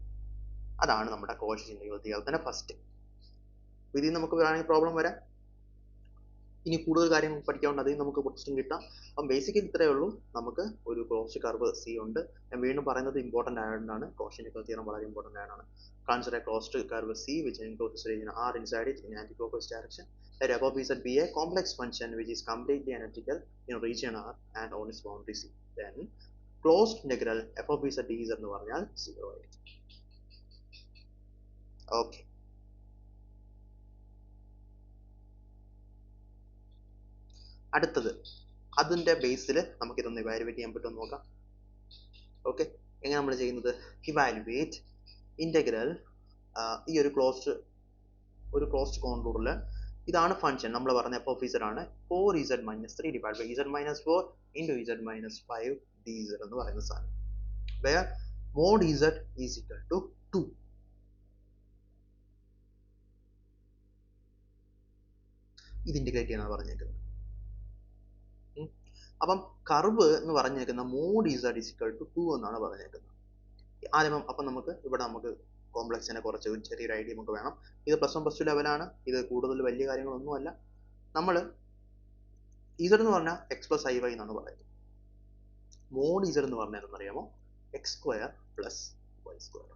A: അതാണ് നമ്മുടെ കോഷി ഇന്റഗ്രൽ തിയറത്തിന്റെ ഫസ്റ്റ്. ഇതിൽ നമുക്ക് വേണമെങ്കിൽ പ്രോബ്ലം വരാം. ഇനി കൂടുതൽ കാര്യങ്ങൾ പഠിക്കാനുണ്ട്, അതിൽ നമുക്ക് ക്വസ്റ്റ്യൻ കിട്ടാം. അപ്പം ബേസിക്കലി ഇത്രയേ ഉള്ളൂ. നമുക്ക് ഒരു ക്ലോസ്ഡ് കർവ് സി ഉണ്ട്. ഞാൻ വീണ്ടും പറയുന്നത് ഇമ്പോർട്ടൻ്റ് ആയതുകൊണ്ടാണ്, കോഷി ഇന്റഗ്രൽ തിയറം വളരെ ഇമ്പോർട്ടൻ്റ് ആയതാണ്. Consider a closed curve C which encloses region R inside it in anti-clockwise direction. Let f of z be a complex function which is completely analytical in region R and on its boundary C. Then closed integral f of z dz എന്ന് പറഞ്ഞാൽ 0 ആയിരിക്കും. Okay, അടുത്തത് അതിന്റെ ബേസിൽ നമുക്ക് ഇതൊന്ന് evaluate ചെയ്യാൻ പറ്റുമെന്ന് നോക്കാം. ഓക്കെ, എങ്ങനെ നമ്മൾ ചെയ്യുന്നത്? ഇവാലുവേറ്റ് ഇന്റഗ്രൽ ഈ ഒരു ക്ലോസ്ഡ് കോണ്ടൂറിൽ ഇതാണ് ഫംഗ്ഷൻ നമ്മൾ പറഞ്ഞ എഫ് ഓഫ് ഇസഡ് ആണ്. 4z - 3 divide by z - 4 into z - 5 dz എന്ന് പറയുന്ന സാധനം. Where mod z is equal to 2. ഇത് ഇൻറ്റിഗ്രേറ്റ് ചെയ്യാനാണ് പറഞ്ഞേക്കുന്നത്. അപ്പം കർവ് എന്ന് പറഞ്ഞേക്കുന്ന mod z is equal to 2 എന്നാണ് പറഞ്ഞേക്കുന്നത്. ആദ്യം അപ്പം നമുക്ക് ഇവിടെ നമുക്ക് കോംപ്ലക്സിനെ കുറച്ച് ചെറിയൊരു ഐഡിയ നമുക്ക് വേണം. ഇത് +1 +2 ലെവലാണ്. ഇത് കൂടുതൽ വലിയ കാര്യങ്ങളൊന്നുമല്ല. നമ്മൾ z എന്ന് പറഞ്ഞാൽ x പ്ലസ് ഐ വൈ എന്നാണ് പറയുന്നത്. മോഡ് z എന്ന് പറഞ്ഞാൽ എന്നറിയാമോ? x square plus y square.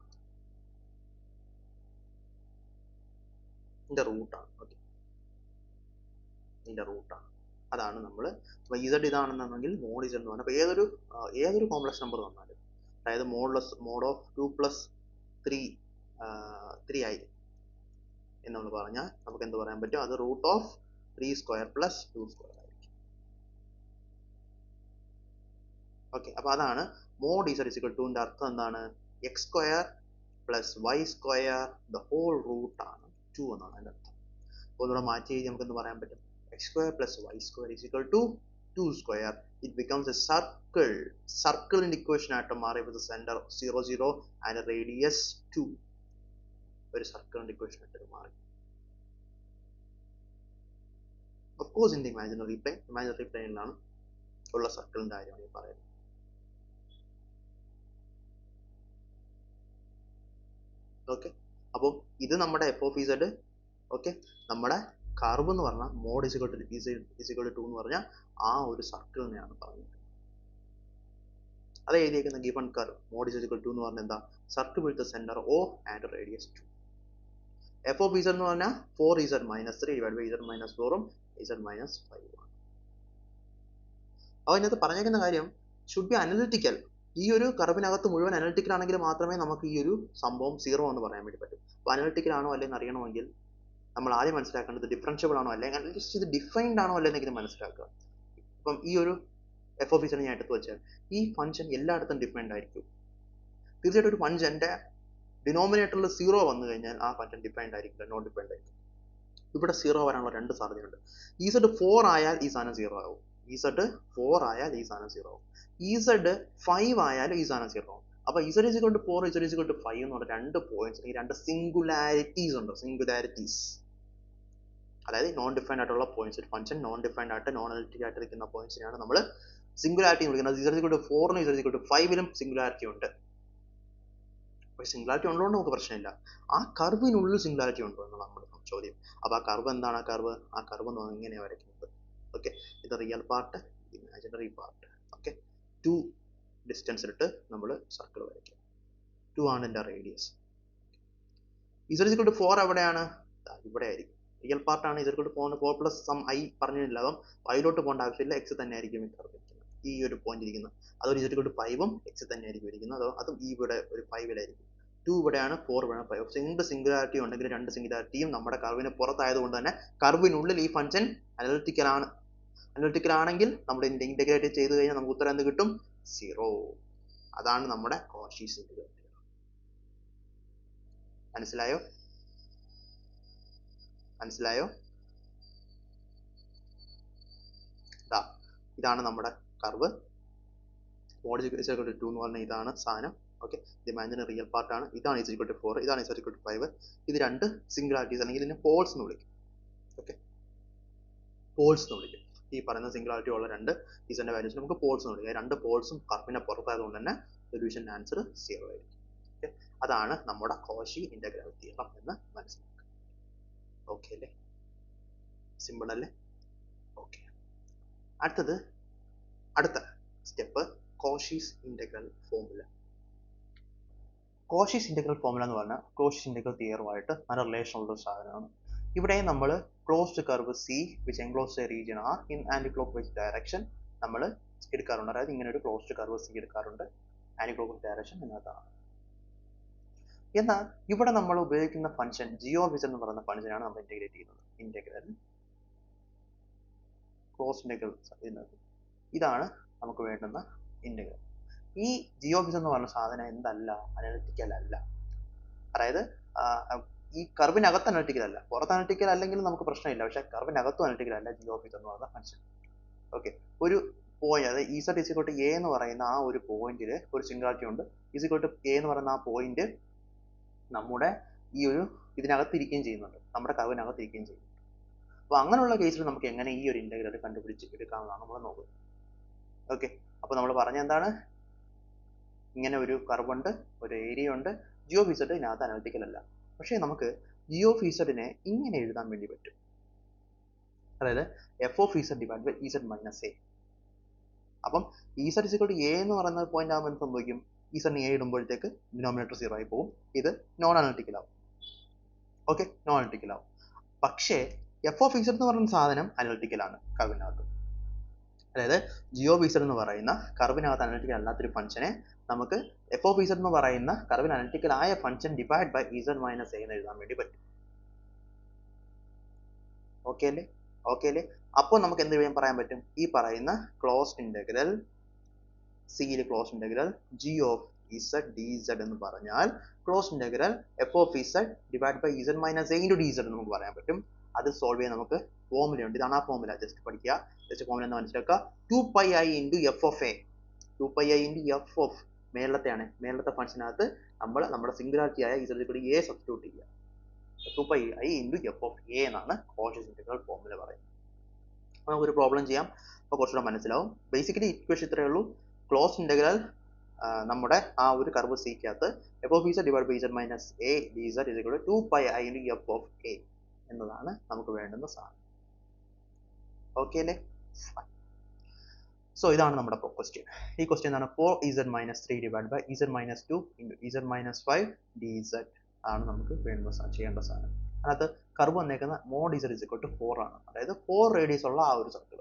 A: ഇതിന്റെ റൂട്ടാണ്. ഓക്കെ, ഇതിന്റെ റൂട്ടാണ്. അതാണ് നമ്മൾ z ഇതാണെന്നുണ്ടെങ്കിൽ മോഡ് z എന്ന് പറഞ്ഞാൽ അപ്പോൾ ഏതൊരു കോംപ്ലക്സ് നമ്പർ വന്നാലും, അതായത് മോഡ് ഓഫ് 2 + 3 ആയി എന്ന് നമ്മൾ പറഞ്ഞാൽ നമുക്ക് എന്ത് പറയാൻ പറ്റും? അത് root of 3 square plus 2 square ആയിരിക്കും. ഓക്കെ, അപ്പോൾ അതാണ് മോഡ് z ഈക്വൽ ടു ന്റെ അർത്ഥം എന്താണ്? x square plus y square the whole root ആണ് 2 എന്നാണ് അതിന്റെ അർത്ഥം. അപ്പോൾ ഇവിടെ മാറ്റി എഴുതി നമുക്ക് എന്ത് പറയാൻ പറ്റും? x square plus y square is equal to 2 square, it becomes a circle. Circle in equation ആയിട്ട് മാറി with the center 0 0 and a radius 2. ഒരു circle in equation ആയിട്ട് മാറി. Of course in the imaginary plane ലാണ് ഉള്ള സർക്കിളിന്റെ കാര്യമാണ് ഈ പറയുന്നത്. ഓക്കെ, അപ്പോൾ ഇത് നമ്മുടെ എഫ് ഓഫ് ഇസഡ്. ഓക്കെ, നമ്മുടെ കർവ് എന്ന് പറഞ്ഞാൽ മോഡ് ഇസിക്വൽ ടു എന്ന് പറഞ്ഞാൽ ആ ഒരു സർക്കിളിനെയാണ് പറഞ്ഞത്. അത് എഴുതിയേക്കുന്ന given curve mod is equal to എന്ന് പറഞ്ഞാൽ എന്താ? Circle with centre O and radius 2. F of z എന്ന് പറഞ്ഞാൽ 4z - 3 ഡിവൈഡ് ബൈ z - 4 ഉം z - 5 ആണ്. അപ്പോൾ ഇതിനകത്ത് പറഞ്ഞേക്കുന്ന കാര്യം ഷുഡ് ബി അനലിറ്റിക്കൽ. ഈ ഒരു കർവിനകത്ത് മുഴുവൻ അനലിറ്റിക്കൽ ആണെങ്കിൽ മാത്രമേ നമുക്ക് ഈ ഒരു സംഭവം 0 എന്ന് പറയാൻ വേണ്ടി പറ്റും. അപ്പോൾ അനലിറ്റിക്കൽ ആണോ അല്ലെന്ന് അറിയണമെങ്കിൽ നമ്മൾ ആദ്യം മനസ്സിലാക്കേണ്ടത് ഡിഫറൻഷ്യബിൾ ആണോ അല്ലെങ്കിൽ അറ്റ്ലീസ്റ്റ് ഇത് ഡിഫൈൻഡ് ആണോ അല്ലെന്നെങ്കിലും മനസ്സിലാക്കുക. ഇപ്പം ഈ ഒരു എഫ് ഓഫ് ഇസഡ് ഞാൻ എടുത്തു വെച്ചാൽ ഈ ഫംഗ്ഷൻ എല്ലായിടത്തും ഡിഫൈൻഡ് ആയിരിക്കും. തീർച്ചയായിട്ടും ഒരു ഫംഗ്ഷന്റെ ഡിനോമിനേറ്ററിൽ 0 വന്നു കഴിഞ്ഞാൽ ആ ഫംഗ്ഷൻ ഡിഫൈൻഡ് ആയിരിക്കില്ല, നോട്ട് ഡിഫൈൻഡ് ആയിരിക്കും. ഇവിടെ 0 വരാനുള്ള 2 സാധ്യതയുണ്ട്. ഇസഡ് 4 ആയാൽ ഈ സാധനം 0 ആവും. ഇസഡ് 4 ആയാൽ ഈ സാധനം 0 ആവും. ഇസഡ് 5 ആയാലും ഈ സാധനം 0 ആവും. അപ്പൊ z is equal to 4, z is equal to 5 എന്ന് പറഞ്ഞ 2 പോയിന്റ്സ്, ഈ 2 സിംഗുലാരിറ്റീസ് ഉണ്ട്. സിംഗുലാരിറ്റീസ് അതായത് നോൺ ഡിഫൈൻഡ് ആയിട്ടുള്ള പോയിന്റ്സ്. ഫംഗ്ഷൻ നോൺ ഡിഫൈൻഡ് ആയിട്ട് നോൺ അനലിറ്റിക് ആയിട്ട് ഇരിക്കുന്ന പോയിന്റ്സിനെയാണ് നമ്മൾ സിംഗുലാരിറ്റി എന്ന് വിളിക്കുന്നത്. Z equal to 4 z equal to 5 singularity ഉണ്ട്. സിംഗുലാരിറ്റി ഉള്ളതുകൊണ്ട് നമുക്ക് പ്രശ്നമില്ല. ആ കർവിനുള്ളിൽ സിംഗുലാരിറ്റി ഉണ്ടോ എന്നാണ് നമ്മുടെ ചോദ്യം. അപ്പൊ ആ കർവ് എന്താണ്? ആ കർവ് എന്ന് പറഞ്ഞാൽ ഇങ്ങനെയാണ് വരയ്ക്കുന്നത്. ഓക്കെ, ഇത് real part, imaginary part. Okay, 2 distance ഇട്ട് നമ്മൾ സർക്കിൾ വരയ്ക്കുക. 2 ആണ് എൻ്റെ റേഡിയസ്. ഇസഡ് ഈക്വൽ ടു 4 എവിടെയാണ്? ഇവിടെ ആയിരിക്കും. റിയൽ പാർട്ട് ആണ്. Z equal to 4 plus some i പറഞ്ഞില്ല. അപ്പം ഐയിലോട്ട് പോകേണ്ട ആവശ്യമില്ല. എക്സ് തന്നെ ആയിരിക്കും ഈ കർവ് ഇരിക്കുന്നത്, ഈ ഒരു പോയിന്റ് ഇരിക്കുന്നത്. അതൊരു ഇസഡ് ഈക്വൽ ടു 5ഉം എക്സ് തന്നെ ആയിരിക്കും ഇരിക്കുന്നത്. അതും ഈ ഇവിടെ ഒരു 5-ലായിരിക്കും. 2 ഇവിടെയാണ്, 4 ഇവിടെയാണ്, 5. സിംഗുലാരിറ്റി ഉണ്ടെങ്കിൽ 2 സിംഗുലാരിറ്റിയും നമ്മുടെ കർവിന് പുറത്തായതുകൊണ്ട് തന്നെ കർവിനുള്ളിൽ ഈ ഫംഗ്ഷൻ അനലിറ്റിക്കൽ ആണ്. അനലിറ്റിക്കൽ ആണെങ്കിൽ നമ്മൾ ഇന്റഗ്രേറ്റ് ചെയ്ത് കഴിഞ്ഞാൽ നമുക്ക് ഉത്തരം എന്ത് കിട്ടും? 0. അതാണ് നമ്മുടെ കോഷീസ് ഇന്റഗ്രൽ. മനസ്സിലായോ? ഇതാണ് നമ്മുടെ curve. Mod is equal to 2 എന്ന് പറഞ്ഞാൽ ഇതാണ് സാധനം. ഓക്കെ, ഇത് ഇമാജിനറി റിയൽ പാർട്ട് ആണ്. ഇതാണ് ഇസ് ഈക്വൽ ടു 4, ഇതാണ് ഇസ് ഈക്വൽ ടു 5. ഇത് 2 സിംഗുലാരിറ്റീസ് അല്ലെങ്കിൽ ഇതിനെ പോൾസ് എന്ന് വിളിക്കും. ഓക്കെ, പോൾസ് എന്ന് വിളിക്കും. ഈ പറയുന്ന സിംഗുലാരിറ്റി ഉള്ള 2 ഇസന്റെ വാല്യൂസ് നമുക്ക് പോൾസ് എന്ന് വിളിക്കും. 2 പോൾസും കർവിനെ പുറത്തായതുകൊണ്ട് തന്നെ സൊല്യൂഷന്റെ ആൻസർ 0 ആയിരിക്കും. ഓക്കെ, അതാണ് നമ്മുടെ കോഷി ഇന്റഗ്രൽ തിയറം എന്ന് മനസ്സിലാക്കുക. ഓക്കെ അല്ലേ? സിമ്പിൾ അല്ലേ? ഓക്കെ, അടുത്ത step Cauchy's integral formula. Cauchy's integral formula എന്ന് പറഞ്ഞാൽ കോഷീസ് ഇന്റഗ്രൽ തിയറുമായിട്ട് നല്ല റിലേഷൻ ഉള്ള ഒരു സാധനമാണ്. ഇവിടെ നമ്മൾ closed curve C which enclose a region R in anticlockwise direction നമ്മൾ എടുക്കാറുണ്ട്. അതായത് ഇങ്ങനെ ഒരു ക്ലോസ്ഡ് കർവ് സി എടുക്കാറുണ്ട്. ആന്റി ക്ലോക്ക് വൈസ് ഡയറക്ഷൻ എന്നതാണ്. എന്നാൽ ഇവിടെ നമ്മൾ ഉപയോഗിക്കുന്ന ഫംഗ്ഷൻ ജി ഓഫ് ഇസഡ് എന്ന് പറയുന്ന ഫംഗ്ഷനാണ് നമ്മൾ ഇന്റഗ്രേറ്റ് ചെയ്യുന്നത്. ഇന്റഗ്രൽ ക്ലോസ് ഇന്റഗ്രൽ ഇതാണ് നമുക്ക് വേണ്ടുന്ന ഇന്റഗ്രൽ. ഈ ജി ഓഫ് ഇസഡ് എന്ന് പറഞ്ഞ സാധനം എന്തല്ല? അനലിറ്റിക്കൽ അല്ല. അതായത് ഈ കർവിനകത്ത് അനലിറ്റിക്കൽ അല്ല. പുറത്ത് അനലിറ്റിക്കൽ അല്ലെങ്കിൽ നമുക്ക് പ്രശ്നമില്ല. പക്ഷെ കർവിനകത്തും അനലിറ്റിക്കൽ അല്ല ജി ഓഫ് ഇസഡ് എന്ന് പറയുന്ന ഫംഗ്ഷൻ. ഓക്കെ, ഒരു പോയിന്റ്, അതായത് z is equal to a എന്ന് പറയുന്ന ആ ഒരു പോയിന്റിൽ ഒരു സിംഗുലാരിറ്റി ഉണ്ട്. ഇസ് ഈക്വൽ ടു എ എന്ന് പറയുന്ന ആ പോയിന്റ് നമ്മുടെ ഈ ഒരു ഇതിനകത്ത് ഇരിക്കുകയും ചെയ്യുന്നുണ്ട്, നമ്മുടെ കർവിനകത്ത് ഇരിക്കുകയും ചെയ്യുന്നുണ്ട്. അപ്പോൾ അങ്ങനെയുള്ള കേസിൽ നമുക്ക് എങ്ങനെ ഈ ഒരു ഇന്റഗ്രൽ കണ്ടുപിടിച്ച് എടുക്കാമെന്നാണ് നമ്മൾ നോക്കുന്നത്. ഓക്കെ, അപ്പോൾ നമ്മൾ പറഞ്ഞ എന്താണ്? ഇങ്ങനെ ഒരു കർവ് ഉണ്ട്, ഒരു ഏരിയ ഉണ്ട്. ജി ഓഫ് ഇസഡ് ഇതിനകത്ത് അനലിറ്റിക്കൽ അല്ല. പക്ഷേ നമുക്ക് ജി ഓഫ് ഇസഡിനെ ഇങ്ങനെ എഴുതാൻ വേണ്ടി പറ്റും. അതായത് f of z divide by z minus a. അപ്പം z is equal to a എന്ന് പറയുന്ന പോയിന്റ് ആകുമ്പോൾ എന്ത് സംഭവിക്കും? ഇസഡിന് എ ഇടുമ്പോഴത്തേക്ക് ഡിനോമിനേറ്റർ 0 ആയി പോകും. ഇത് നോൺ അനലിറ്റിക്കൽ ആവും. ഓക്കെ, നോൺ അനലിറ്റിക്കൽ ആവും. പക്ഷേ എഫ് ഓഫ് ഇസഡ് എന്ന് പറയുന്ന സാധനം അനലിറ്റിക്കൽ ആണ് കർവിനകത്ത്. അതായത് ജി ഓഫ് ഇസഡ് എന്ന് പറയുന്ന കർവിനകത്ത് അനലിറ്റിക്കൽ അല്ലാത്തൊരു ഫംഗ്ഷനെ നമുക്ക് എഫ് ഓഫ് ഇസഡ് എന്ന് പറയുന്ന കർവിന് അനലിറ്റിക്കൽ ആയ function divide by z minus a എന്ന് എഴുതാൻ വേണ്ടി പറ്റും. ഓക്കെ അല്ലേ? അപ്പോൾ നമുക്ക് എന്ത് പറയാൻ പറ്റും? ഈ പറയുന്ന ക്ലോസ്ഡ് ഇന്റഗ്രൽ സിയിൽ closed integral g of z d z എന്ന് പറഞ്ഞാൽ closed integral f of z divide by z minus a into d z നമുക്ക് പറയാൻ പറ്റും. അത് സോൾവ് ചെയ്യാൻ നമുക്ക് ഫോർമുല ഉണ്ട്. ഇതാണ് ആ ഫോർമുല. ജസ്റ്റ് പഠിക്കുക, ജസ്റ്റ് ഫോർമുല എന്ന് മനസ്സിലാക്കുക. 2πi into f of a, 2πi into f of മേളത്തെ ഫംഗ്ഷനകത്ത് നമ്മൾ നമ്മുടെ സിംഗുലാരിറ്റി ആയ z = a സബ്സ്റ്റിറ്റ്യൂട്ട് ചെയ്യുക. 2πi into f of a എന്നാണ് കോഷ്യസ് ഇന്റഗ്രൽ ഫോർമുല പറയുന്നത്. അപ്പോൾ നമുക്കൊരു പ്രോബ്ലം ചെയ്യാം, അപ്പോൾ കുറച്ചുകൂടെ മനസ്സിലാവും. ബേസിക്കലി ഇക്വേഷൻ ഇത്രയേ ഉള്ളൂ. ക്ലോസ് ഇന്റഗ്രൽ നമ്മുടെ ആ ഒരു curve സിക്കകത്ത് f of z divided by z minus a dz is equal to 2πi into f of a എന്നതാണ് നമുക്ക് വേണ്ടുന്ന സാധനം. ഓക്കെ അല്ലേ? സോ ഇതാണ് നമ്മുടെ ക്വസ്റ്റ്യൻ. ഈ ക്വസ്റ്റ്യൻ എന്താണ്? 4z minus 3 divided by z minus 2 into z minus 5 dz ആണ് നമുക്ക് വേണ്ടുന്ന ചെയ്യേണ്ട സാധനം. അതിനകത്ത് കർവ് വന്നേക്കുന്ന mod z is equal to 4 ആണ്. അതായത് 4 റേഡിയസ് ഉള്ള ആ ഒരു സർക്കിൾ.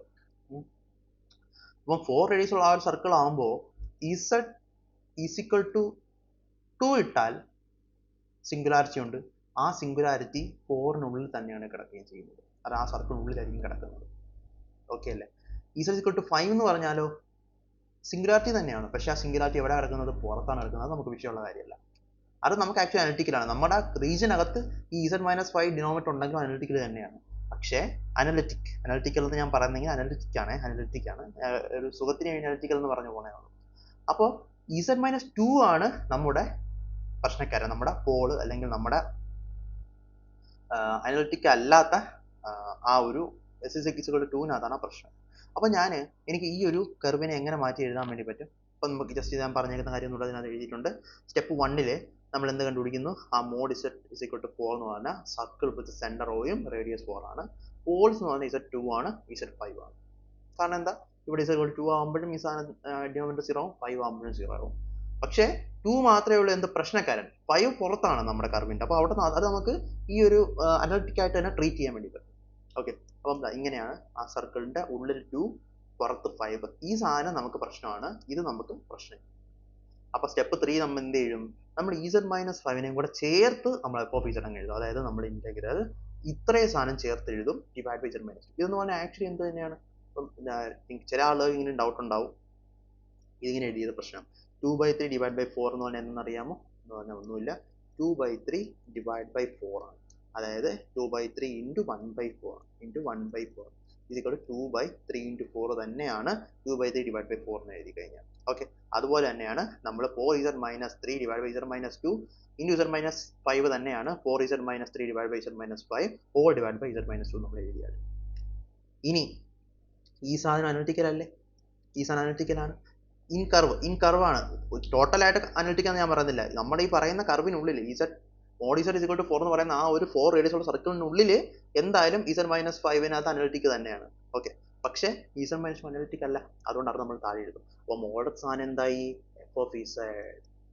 A: അപ്പം 4 റേഡിയസ് ഉള്ള ആ ഒരു സർക്കിൾ ആകുമ്പോൾ z is equal to 2 ഇട്ടാൽ സിംഗുലാരിറ്റി ഉണ്ട്. ആ സിംഗുലാരിറ്റി 4-നുള്ളിൽ തന്നെയാണ് കിടക്കുകയും ചെയ്യുന്നത്. അത് ആ സർക്കിളിനുള്ളിലായിരിക്കും കിടക്കുന്നത്. ഓക്കെ അല്ലേ? z is equal to 5 എന്ന് പറഞ്ഞാലോ സിംഗുലാരിറ്റി തന്നെയാണ്, പക്ഷെ ആ സിംഗുലാരിറ്റി എവിടെ കിടക്കുന്നത്? പുറത്താണ് കിടക്കുന്നത്. നമുക്ക് വിഷയമുള്ള കാര്യമല്ല. അത് നമുക്ക് ആക്ച്വലി അനലിറ്റിക്കലാണ്. നമ്മുടെ റീജിയനകത്ത് ഈ z-5 ഡിനോമിനേറ്റർ ഉണ്ടെങ്കിലും അനലിറ്റിക്കൽ തന്നെയാണ്. പക്ഷേ അനലിറ്റിക്കൽ എന്ന് ഞാൻ പറയുന്നെങ്കിൽ അനലിറ്റിക് ആണ്. ഒരു സുഖത്തിന് വേണ്ടി അനലിറ്റിക്കൽ എന്ന് പറഞ്ഞു പോണേ ഉള്ളൂ. അപ്പോൾ z-2 ആണ് നമ്മുടെ പ്രശ്നക്കാരൻ, നമ്മുടെ പോള് അല്ലെങ്കിൽ നമ്മുടെ അനലിറ്റിക് അല്ലാത്ത ആ ഒരു s is equal to 2-നകത്താണ് പ്രശ്നം. അപ്പോൾ എനിക്ക് ഈ ഒരു കർവിനെ എങ്ങനെ മാറ്റി എഴുതാൻ വേണ്ടി പറ്റും? അപ്പോൾ നമുക്ക് ജസ്റ്റ് ഞാൻ പറഞ്ഞേക്കുന്ന കാര്യം എന്നുള്ളത് അതിനകത്ത് എഴുതിയിട്ടുണ്ട്. സ്റ്റെപ്പ് 1 നമ്മൾ എന്ത് കണ്ടുപിടിക്കുന്നു? ആ mod z is equal to 4 എന്ന് പറഞ്ഞാൽ സർക്കിൾ വിത്ത് സെന്റർ ഓയും റേഡിയസ് 4 ആണ്. പോൾസ് എന്ന് പറഞ്ഞാൽ z2 ആണ്, z5 ആണ്. കാരണം എന്താ? ഇവിടെ z 2 ആകുമ്പോഴും ഈ സാധനം ഡിനോമിനേറ്റർ 0 ആവും, 5 ആകുമ്പോഴും 0 ആവും. പക്ഷേ 2 മാത്രമേ ഉള്ളൂ എന്ത് പ്രശ്നക്കാരൻ. 5 പുറത്താണ് നമ്മുടെ കർവിൻ്റെ. അപ്പോൾ അവിടെ അത് നമുക്ക് ഈ ഒരു അനലിറ്റിക് ആയിട്ട് തന്നെ ട്രീറ്റ് ചെയ്യാൻ വേണ്ടി പറ്റും. ഓക്കെ, അപ്പം ഇങ്ങനെയാണ് ആ സർക്കിളിന്റെ ഉള്ളിൽ 2 പുറത്ത് 5. ഈ സാധനം നമുക്ക് പ്രശ്നമാണ്, ഇത് നമുക്ക് പ്രശ്നം. അപ്പൊ സ്റ്റെപ്പ് 3 നമ്മൾ എന്ത് ചെയ്യും? നമ്മൾ z-5നെയും കൂടെ ചേർത്ത് നമ്മൾ f of z അങ്ങ് എഴുതും. അതായത് നമ്മൾ ഇന്റഗ്രൽ ഇത്രയും സാധനം ചേർത്ത് എഴുതും ഡിവൈഡ് ബൈ z-2. ഇതെന്ന് പറഞ്ഞാൽ ആക്ച്വലി എന്ത് തന്നെയാണ്? ചില ആളുകൾ ഇങ്ങനെ ഡൗട്ട് ഉണ്ടാവും, ഇതിങ്ങനെ എഴുതിയത് പ്രശ്നം. 2/3 ഡിവൈഡ് ബൈ 4 എന്ന് പറഞ്ഞാൽ എന്തെന്നറിയാമോ? എന്ന് പറഞ്ഞാൽ ഒന്നുമില്ല, 2/3 ഡിവൈഡ് ബൈ 4 ആണ്. അതായത് 2/3 into 1/4 into 1/4 is equal to 2/3 into 4 തന്നെയാണ് 2/3 ഡിവൈഡ് ബൈ 4 എന്ന് എഴുതി കഴിഞ്ഞാൽ. ഓക്കെ, അതുപോലെ തന്നെയാണ് നമ്മൾ 4z-3 divide by z-2 into z-5 തന്നെയാണ് 4z-3 divide by z-5 all divide by z-2 നമ്മൾ എഴുതിയാൽ. ഇനി ഈ സാധനം അനലിറ്റിക്കൽ അല്ലേ? ഈ സാധനം അനലിറ്റിക്കലാണ്. ഇൻ കർവ് ആണ്. ടോട്ടലായിട്ട് അനലിറ്റിക്കൽ എന്ന് ഞാൻ പറയുന്നില്ല. നമ്മുടെ ഈ പറയുന്ന കർവിനുള്ളിൽ mod z is equal to 4 എന്ന് പറയുന്ന ആ ഒരു 4 റേഡിയസ് ഉള്ള സർക്കിളിനുള്ളിൽ എന്തായാലും z-5-നകത്ത് അനലിറ്റിക് തന്നെയാണ്. ഓക്കെ, പക്ഷേ z-1 അനലിറ്റിക് അല്ല. അതുകൊണ്ടാണ് നമ്മൾ താഴെ എഴുതും. അപ്പോൾ മോഡ് സാധനം എന്തായി? f of z.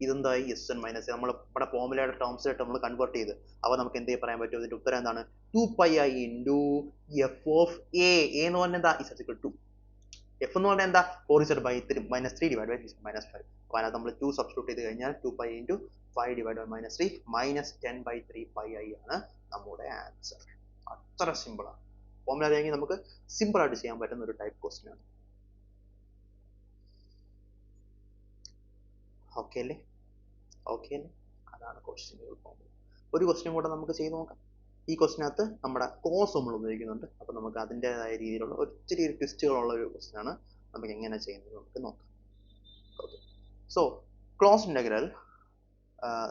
A: ഇതെന്തായി? sn minus. നമ്മൾ നമ്മുടെ ഫോർമുലയുടെ ടേംസിലായിട്ട് നമ്മൾ കൺവേർട്ട് ചെയ്ത്. അപ്പോൾ നമുക്ക് എന്ത് പറയാൻ പറ്റും? ഇതിന്റെ ഉത്തരം എന്താണ്? 2πi into f of a. എന്ന് പറഞ്ഞാൽ എന്താ? z equal to f എന്ന് പറഞ്ഞാൽ എന്താ? 4z-3 divide by z-5. അപ്പോൾ അതിനകത്ത് നമ്മൾ 2 സബ്സ്റ്റിറ്റ്യൂട്ട് ചെയ്ത് കഴിഞ്ഞാൽ 2π into 5 ഡിവൈഡ് ബൈ -3 -10/3πi ആണ് നമ്മുടെ ആൻസർ. അത്ര സിമ്പിളാണ്. ഫോർമുല അറിയാമെങ്കിൽ നമുക്ക് സിമ്പിൾ ആയിട്ട് ചെയ്യാൻ പറ്റുന്ന ഒരു ടൈപ്പ് ക്വസ്റ്റ്യൻ ആണ്. ഓക്കെ അല്ലേ? അതാണ് ക്വസ്റ്റ്യനുകൾ ഫോർമുല. ഒരു ക്വസ്റ്റ്യൻ കൂടെ നമുക്ക് ചെയ്ത് നോക്കാം. ഈ ക്വസ്റ്റിനകത്ത് നമ്മുടെ കോസ് നമ്മൾ ഉപയോഗിക്കുന്നുണ്ട്. അപ്പോൾ നമുക്ക് അതിൻ്റെതായ രീതിയിലുള്ള ഒത്തിരി ട്വിസ്റ്റുകളുള്ള ഒരു ക്വസ്റ്റ്യൻ ആണ്. നമുക്ക് എങ്ങനെ ചെയ്യുന്നത് നമുക്ക് നോക്കാം. Okay, so close integral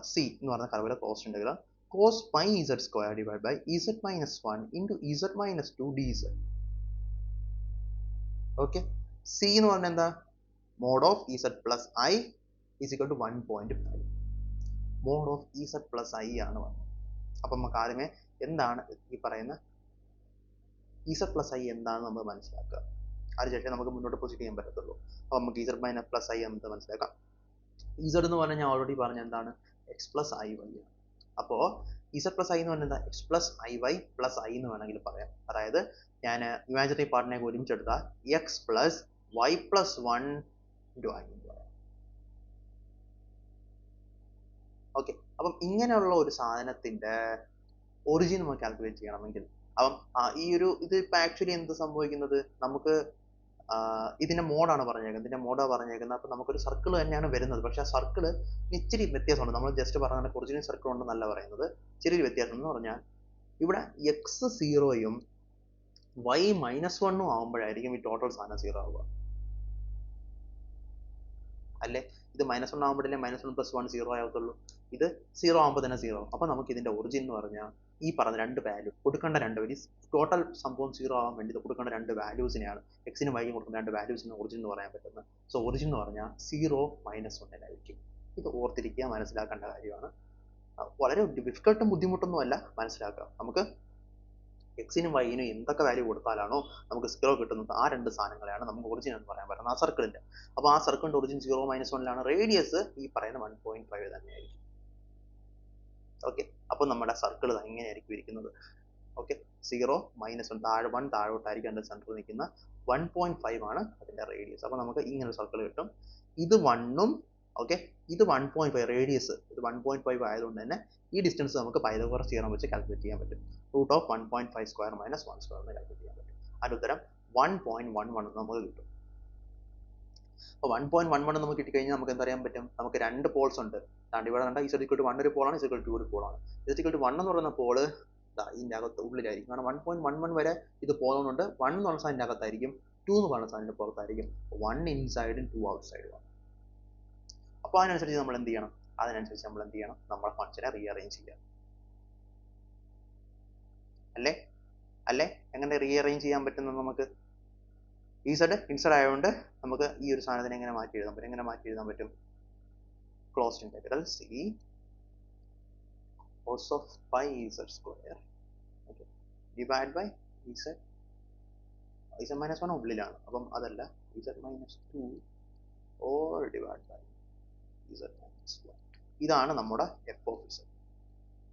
A: C എന്ന് പറഞ്ഞ കർവിലെ close integral cos pi z square divided by z minus 1 into z minus 2 dz. Okay, C എന്ന് പറഞ്ഞാൽ എന്താ? mod of z plus I is equal to 1.5. mod of z plus I ആണ് പറഞ്ഞത്. അപ്പം നമുക്ക് ആദ്യമേ എന്താണ് ഈ പറയുന്ന z plus I എന്താണെന്ന് നമ്മൾ മനസ്സിലാക്കുക. അതിനുശേഷം നമുക്ക് മുന്നോട്ട് പ്രൊസീഡ് ചെയ്യാൻ പറ്റത്തുള്ളൂ. അപ്പോൾ നമുക്ക് z minus plus I എന്ന് മനസ്സിലാക്കാം. z എന്ന് പറഞ്ഞാൽ ഞാൻ ഓൾറെഡി പറഞ്ഞ എന്താണ്? x plus iy ആണ്. അപ്പോൾ z plus I എന്ന് പറഞ്ഞാൽ എന്താ? x plus iy plus I എന്ന് വേണമെങ്കിൽ പറയാം. അതായത് ഞാൻ imaginary പാർട്ടിനെ ഒരുമിച്ചെടുത്താൽ x plus y plus 1 into I എന്ന് പറയാം. ഓക്കെ, അപ്പം ഇങ്ങനെയുള്ള ഒരു സാധനത്തിന്റെ ഒറിജിൻ നമുക്ക് കാൽക്കുലേറ്റ് ചെയ്യണമെങ്കിൽ അപ്പം ഇത് ഇപ്പം ആക്ച്വലി എന്ത് സംഭവിക്കുന്നത്? നമുക്ക് ഇതിന്റെ മോഡാണ് പറഞ്ഞേക്കുന്നത്. അപ്പം നമുക്കൊരു സർക്കിൾ തന്നെയാണ് വരുന്നത്. പക്ഷെ ആ സർക്കിള് ഇച്ചിരി വ്യത്യാസമുണ്ട്. നമ്മൾ ജസ്റ്റ് പറഞ്ഞ ഒറിജിനൽ സർക്കിൾ ഉണ്ടെന്നല്ല പറയുന്നത്. ചെറിയൊരു വ്യത്യാസം എന്ന് പറഞ്ഞാൽ ഇവിടെ എക്സ് സീറോയും വൈ -1 ആകുമ്പോഴായിരിക്കും ഈ ടോട്ടൽ സാധനം 0 ആവുക അല്ലേ? ഇത് -1 ആകുമ്പോഴല്ലേ -1 + 1 0 ആവത്തുള്ളൂ. ഇത് 0 ആകുമ്പോൾ തന്നെ 0 ആവും. അപ്പോൾ നമുക്ക് ഇതിന്റെ ഒറിജിൻ എന്ന് പറഞ്ഞാൽ ഈ പറഞ്ഞ രണ്ട് വാല്യൂ കൊടുക്കേണ്ട രണ്ട് വാല്യൂ ടോട്ടൽ സംഭവം 0 ആവാൻ വേണ്ടി കൊടുക്കേണ്ട രണ്ട് വാല്യൂസിനെയാണ് എക്സിനും വൈക്കും കൊടുക്കുന്ന രണ്ട് വാല്യൂസിന് ഒറിജിൻ എന്ന് പറയാൻ പറ്റുന്നത്. സോ ഒറിജിൻ എന്ന് പറഞ്ഞാൽ 0 -1 ആയിരിക്കും. ഇത് ഓർത്തിരിക്കുക, മനസ്സിലാക്കേണ്ട കാര്യമാണ്. വളരെ ഡിഫിക്കൽട്ടും ബുദ്ധിമുട്ടൊന്നും അല്ല, മനസ്സിലാക്കുക. നമുക്ക് എക്സിനും വൈനും എന്തൊക്കെ വാല്യൂ കൊടുത്താലാണോ നമുക്ക് 0 കിട്ടുന്നത് ആ രണ്ട് സാധനങ്ങളെയാണ് നമുക്ക് ഒറിജിൻ എന്ന് പറയാൻ പറ്റുന്നത് ആ സർക്കിളിന്റെ. അപ്പോൾ ആ സർക്കിളിന്റെ ഒറിജിൻ 0 -1 റേഡിയസ് ഈ പറയുന്ന 1.5 തന്നെയായിരിക്കും. ഓക്കെ, അപ്പോൾ നമ്മുടെ സർക്കിൾ എങ്ങനെയായിരിക്കും ഇരിക്കുന്നത്? ഓക്കെ, 0 -1 താഴെ 1 താഴോട്ടായിരിക്കും അതിന്റെ സെന്ററിൽ നിൽക്കുന്ന 1.5 ആണ് അതിന്റെ റേഡിയസ്. അപ്പോൾ നമുക്ക് ഇങ്ങനെ ഒരു സർക്കിൾ കിട്ടും. ഇത് 1ഉം ഓക്കെ, ഇത് 1.5 റേഡിയസ്, ഇത് 1.5 ആയതുകൊണ്ട് തന്നെ ഈ ഡിസ്റ്റൻസ് നമുക്ക് പൈതഗോറസ് തിയറം വെച്ച് കാൽക്കുലേറ്റ് ചെയ്യാൻ പറ്റും. √1.5² - 1² എന്ന് കാൽക്കുലേറ്റ് ചെയ്യാൻ പറ്റും. അതിന്റെ ഉത്തരം 1.11 നമുക്ക് കിട്ടും. അപ്പോൾ 1.11 നമുക്ക് കിട്ടിക്കഴിഞ്ഞാൽ നമുക്ക് എന്തറിയാൻ പറ്റും? നമുക്ക് രണ്ട് പോൾസ് ഉണ്ട്. ഇവിടെ കണ്ട Z=1 ഒരു പോളാണ്, Z=2 ഒരു പോളാണ്. Z=1 എന്ന് പറയുന്ന പോള് ഇതിന്റെ അകത്ത് ഉള്ളിലായിരിക്കും. കാരണം 1.11 വരെ ഇത് പോകുന്നുണ്ട്. 1 എന്ന് പറഞ്ഞ സാധനത്തിന്റെ അകത്തായിരിക്കും, 2 എന്ന് പറയുന്ന സാധനത്തിന്റെ പുറത്തായിരിക്കും. 1 ഇൻസൈഡും 2 ഔട്ട്സൈഡും. അപ്പോൾ അതിനനുസരിച്ച് നമ്മൾ എന്ത് ചെയ്യണം? നമ്മുടെ ഫംഗ്ഷനെ റീഅറേഞ്ച് ചെയ്യാം. അല്ലേ? എങ്ങനെ റീഅറേഞ്ച് ചെയ്യാൻ പറ്റുന്നത് നമുക്ക്? Z ഇൻസൈഡ് ആയതുകൊണ്ട് നമുക്ക് ഈ ഒരു സാധനത്തിനെ എങ്ങനെ മാറ്റി എഴുതാൻ പറ്റും? Closed integral C cos of pi Z² divide by Z -1 ഉള്ളിലാണ്, അപ്പം അതല്ല Z -2 all divide by Z -1. ഇതാണ് നമ്മുടെ f of Z.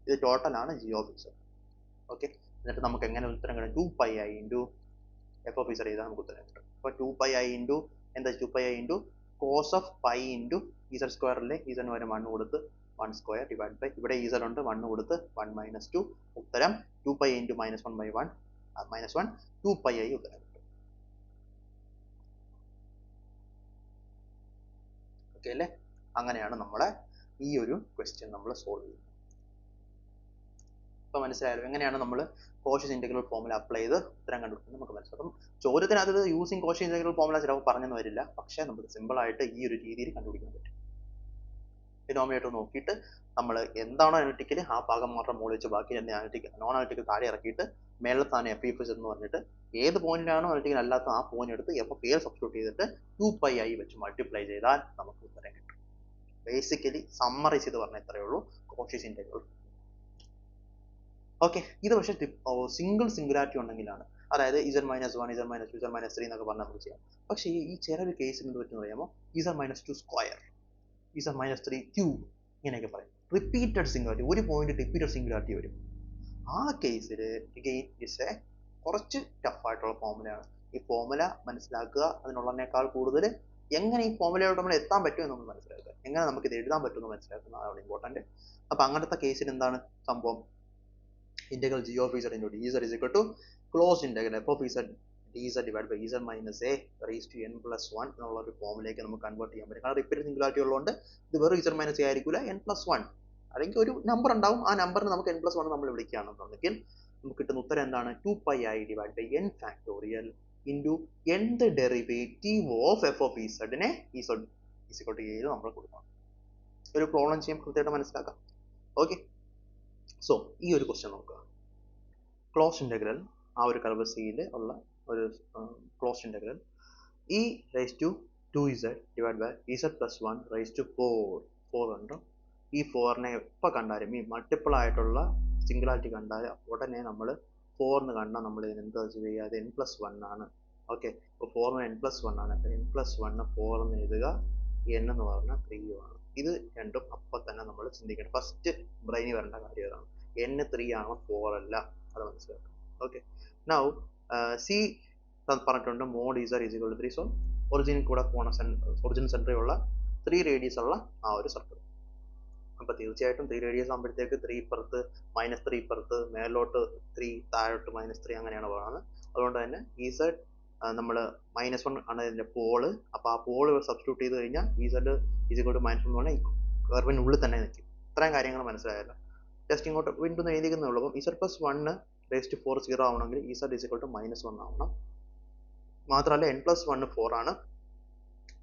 A: ഇത് ടോട്ടൽ ആണ് g of Z. ഓക്കെ, എന്നിട്ട് നമുക്ക് എങ്ങനെ ഉത്തരം കിട്ടും? 2πi into f of Z ചെയ്താൽ നമുക്ക് ഉത്തരം കിട്ടും. അപ്പോൾ 2πi into എന്താ 2πi into cos of pi into Z²ലെ Z വരെ 1 കൊടുത്ത് 1² ഡിവൈഡ് ബൈ ഇവിടെ Z ഉണ്ട് 1 കൊടുത്ത് 1 - 2 ഉത്തരം 2πi into -1/1 -1 2πi ഉത്തരം കിട്ടും. ഓക്കെ അല്ലേ? അങ്ങനെയാണ് നമ്മുടെ ഈ ഒരു ക്വസ്റ്റ്യൻ നമ്മൾ സോൾവ് ചെയ്യുന്നത്. ഇപ്പോൾ മനസ്സിലായല്ലോ എങ്ങനെയാണ് നമ്മൾ കോഷ്യസ് ഇന്റഗ്രൽ ഫോർമുല അപ്ലൈ ചെയ്ത് ഉത്തരം കണ്ടുപിടിക്കുന്നത് നമുക്ക് മനസ്സിലാക്കും. ചോദ്യത്തിനകത്ത് യൂസിങ് കോഷ്യസ് ഇന്റഗ്രൽ ഫോർമുല ചിലപ്പോൾ പറഞ്ഞെന്ന് വരില്ല, പക്ഷേ നമുക്ക് സിമ്പിൾ ആയിട്ട് ഈ ഒരു രീതിയിൽ കണ്ടുപിടിക്കാൻ പറ്റും. ഡിനോമിനേറ്റർ നോക്കിയിട്ട് നമ്മൾ എന്താണോ അനലിറ്റിക്കൽ ആ ഭാഗം മാത്രം മുകളിൽ വെച്ച് ബാക്കി നോൺ അനലിറ്റിക്കൽ താഴെ ഇറക്കിയിട്ട് മേളത്താണ് FF എന്ന് പറഞ്ഞിട്ട് ഏത് പോയിന്റാണോ അനലിറ്റിക്കൽ അല്ലാത്ത ആ പോയിന്റ് എടുത്ത് FF സബ്സ്റ്റിറ്റ്യൂട്ട് ചെയ്തിട്ട് 2πi വെച്ച് മൾട്ടിപ്ലൈ ചെയ്താൽ നമുക്ക് ഉത്തരം കിട്ടും. ബേസിക്കലി സമ്മറൈസ് ചെയ്ത് പറഞ്ഞാൽ ഇത്രയേ ഉള്ളൂ കോഷ്യസ് ഇന്റഗ്രൽ. ഓക്കെ, ഇത് പക്ഷേ സിംഗുലാരിറ്റി ഉണ്ടെങ്കിലാണ്, അതായത് Z -1 Z -2 Z -3 എന്നൊക്കെ പറഞ്ഞാൽ നമുക്ക് ചെയ്യാം. പക്ഷേ ഈ ചിലൊരു കേസിൽ എന്ത് പറ്റുമെന്ന് അറിയാമോ? Z -2 സ്ക്വയർ, Z -3 ക്യൂബ് ഇങ്ങനെയൊക്കെ പറയും. റിപ്പീറ്റഡ് സിംഗുലാരിറ്റി, ഒരു പോയിന്റ് റിപ്പീറ്റഡ് സിംഗുലാരിറ്റി വരും. ആ കേസിൽ അഗെയിൻ ഇറ്റ്സ് കുറച്ച് ടഫായിട്ടുള്ള ഫോർമുലയാണ്. ഈ ഫോർമുല മനസ്സിലാക്കുക, അതിനുള്ളതിനേക്കാൾ കൂടുതൽ എങ്ങനെ ഈ ഫോർമുലയോട് നമ്മൾ എത്താൻ പറ്റും എന്ന് നമ്മൾ മനസ്സിലാക്കുക, എങ്ങനെ നമുക്ക് ഇത് എഴുതാൻ പറ്റുമെന്ന് മനസ്സിലാക്കുന്നതാണ് ഇമ്പോർട്ടൻറ്റ്. അപ്പോൾ അങ്ങനത്തെ കേസിൽ എന്താണ് സംഭവം? integral g of z into dz is equal to closed integral f of z dz divided by z minus a raised to n plus 1 എന്നുള്ള ഒരു ഫോമിലേക്ക് നമുക്ക് കൺവേർട്ട് ചെയ്യാൻ പറ്റും. കാരണം റിപ്പീറ്റഡ് സിംഗുലാരിറ്റി ഉള്ളതുകൊണ്ട് ഇത് വെറും z minus a ആയിരിക്കില്ല, n+1 അല്ലെങ്കിൽ ഒരു നമ്പർ ഉണ്ടാവും. ആ നമ്പറിന് നമുക്ക് n+1 നമ്മൾ വിളിക്കുകയാണെന്നുണ്ടെങ്കിൽ നമുക്ക് കിട്ടുന്ന ഉത്തരം എന്താണ്? 2πi divided by n factorial into nth derivative of f of z നെ z is equal to a നമ്മൾ കൊടുക്കണം. ഒരു പ്രോബ്ലം ചെയ്യാൻ കൃത്യമായിട്ട് മനസ്സിലാക്കാം. ഓക്കെ, സോ ഈ ഒരു ക്വസ്റ്റ്യൻ നോക്കുക. ക്ലോസ് ഇന്റഗ്രൽ ആ ഒരു കർവ് സിയിൽ ഉള്ള ഒരു close integral e raised to 2z divided by z plus 1 raised to 4 ഉണ്ട്. ഈ 4നെ എപ്പോൾ കണ്ടാലും ഈ മൾട്ടിപ്പിൾ ആയിട്ടുള്ള സിംഗുലാരിറ്റി കണ്ടാൽ ഉടനെ നമ്മൾ 4 എന്ന് കണ്ടാൽ നമ്മൾ ഇതിന് എന്താ ചെയ്യുക? അത് n+1 ആണ്. ഓക്കെ, അപ്പോൾ 4 n+1 ആണ്. അപ്പോൾ n+1 4 എന്ന് എഴുതുക, n എന്ന് പറഞ്ഞാൽ 3 ആണ്. ഇത് രണ്ടും അപ്പം തന്നെ നമ്മൾ ചിന്തിക്കണം. ഫസ്റ്റ് ബ്രെയിനിൽ വരേണ്ട കാര്യം ഏതാണ്? n 3 ആണോ 4 അല്ല, അത് മനസ്സിലാക്കാം. ഓക്കെ, നൗ സി പറഞ്ഞിട്ടുണ്ട് mod z is equal to 3. So ഒറിജിനിൽ കൂടെ പോണ ഒറിജിൻ സെൻറ്ററിൽ ഉള്ള 3 റേഡിയസ് ഉള്ള ആ ഒരു സർക്കിൾ. അപ്പോൾ തീർച്ചയായിട്ടും 3 റേഡിയസ് ആകുമ്പോഴത്തേക്ക് 3 ഇപ്പുറത്ത് -3 ഇപ്പുറത്ത്, മേലോട്ട് 3 താഴോട്ട് -3 അങ്ങനെയാണ് പോകുന്നത്. അതുകൊണ്ട് തന്നെ z നമ്മൾ -1 ആണ് ഇതിൻ്റെ പോള്. അപ്പോൾ ആ പോള് സബ്സ്റ്റിറ്റ്യൂട്ട് ചെയ്ത് കഴിഞ്ഞാൽ z is equal to -1 എന്ന് പറഞ്ഞാൽ കർവിനുള്ളിൽ തന്നെ നിൽക്കും. ഇത്രയും കാര്യങ്ങൾ മനസ്സിലായല്ലോ. ജസ്റ്റ് ഇങ്ങോട്ട് വീണ്ടും എഴുതിക്കുന്നേ ഉള്ളൂ. അപ്പം ഇസഡ് പ്ലസ് 1 റേസ് ടു 4 0 ആവണമെങ്കിൽ ഇസഡ് ഈസ് ഈക്വൽ ടു -1 ആവണം. മാത്രമല്ല n പ്ലസ് 1 4 ആണ്,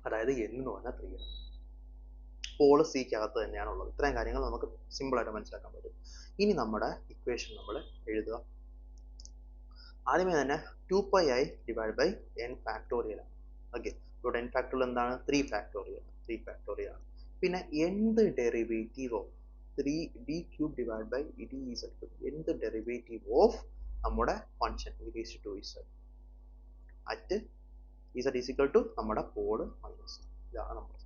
A: അതായത് n എന്ന് പറഞ്ഞാൽ 3 ആണ്. പോള് സിക്ക് അകത്ത് തന്നെയാണ് ഉള്ളത്. ഇത്രയും കാര്യങ്ങൾ നമുക്ക് സിമ്പിൾ ആയിട്ട് മനസ്സിലാക്കാൻ പറ്റും. ഇനി നമ്മുടെ ഇക്വേഷൻ നമ്മൾ എഴുതുക. ആദ്യമേ തന്നെ 2πi divide by n factorial ആണ്. ഓക്കെ, ഇവിടെ n ഫാക്ടോറിയൽ എന്താണ്? 3 ഫാക്ടോറിയൽ ആണ്. പിന്നെ എന്ത് derivative of 3d³ divide by dz, എന്ത് ഡെറിവേറ്റീവ് ഓഫ് നമ്മുടെ function e⁻²z at z is equal to നമ്മുടെ പോള് മൈനസ്. ഇതാണ് നമ്മുടെ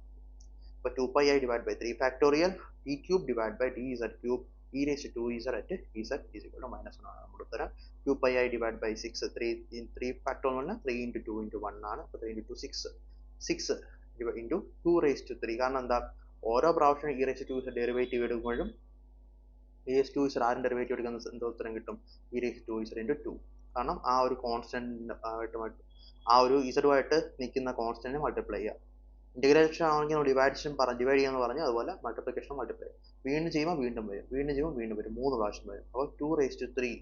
A: അപ്പോൾ 2πi divide by 3 factorial d³ divide by dz³ e⁻²z at z is equal to -1 ആണ് നമ്മുടെ ഉത്തരം. 2πi divide by 6 3 factorial എന്ന് പറഞ്ഞാൽ 3 × 2 × 1 ആണ്. അപ്പോൾ 3 × 6 ഇൻറ്റു 2⁻3. കാരണം എന്താ, ഓരോ പ്രാവശ്യം e⁻²z ഡെറിവേറ്റീവ് എടുക്കുമ്പോഴും e⁻² ആരും ഡെറിവേറ്റീവ് എടുക്കുന്ന എന്താ ഉത്തരം കിട്ടും? e⁻² × 2. കാരണം ആ ഒരു കോൺസ്റ്റന്റ് ആയിട്ട് ആ ഒരു ഇസഡുമായിട്ട് നിൽക്കുന്ന കോൺസ്റ്റന്റിനെ മൾട്ടിപ്ലൈ ചെയ്യുക. ഇന്റഗ്രേഷൻ ആണെങ്കിൽ ഡിവൈഡ് ചെയ്യാന്ന് പറഞ്ഞു, അതുപോലെ മൾട്ടിപ്ലിക്കേഷൻ മൾട്ടിപ്ലൈ ചെയ്യും. വീണ്ടും ചെയ്യുമ്പോൾ വീണ്ടും വരും, വീണ്ടും ചെയ്യുമ്പോൾ വീണ്ടും വരും, 3 പ്രാവശ്യം വരും. അപ്പോൾ 2⁻3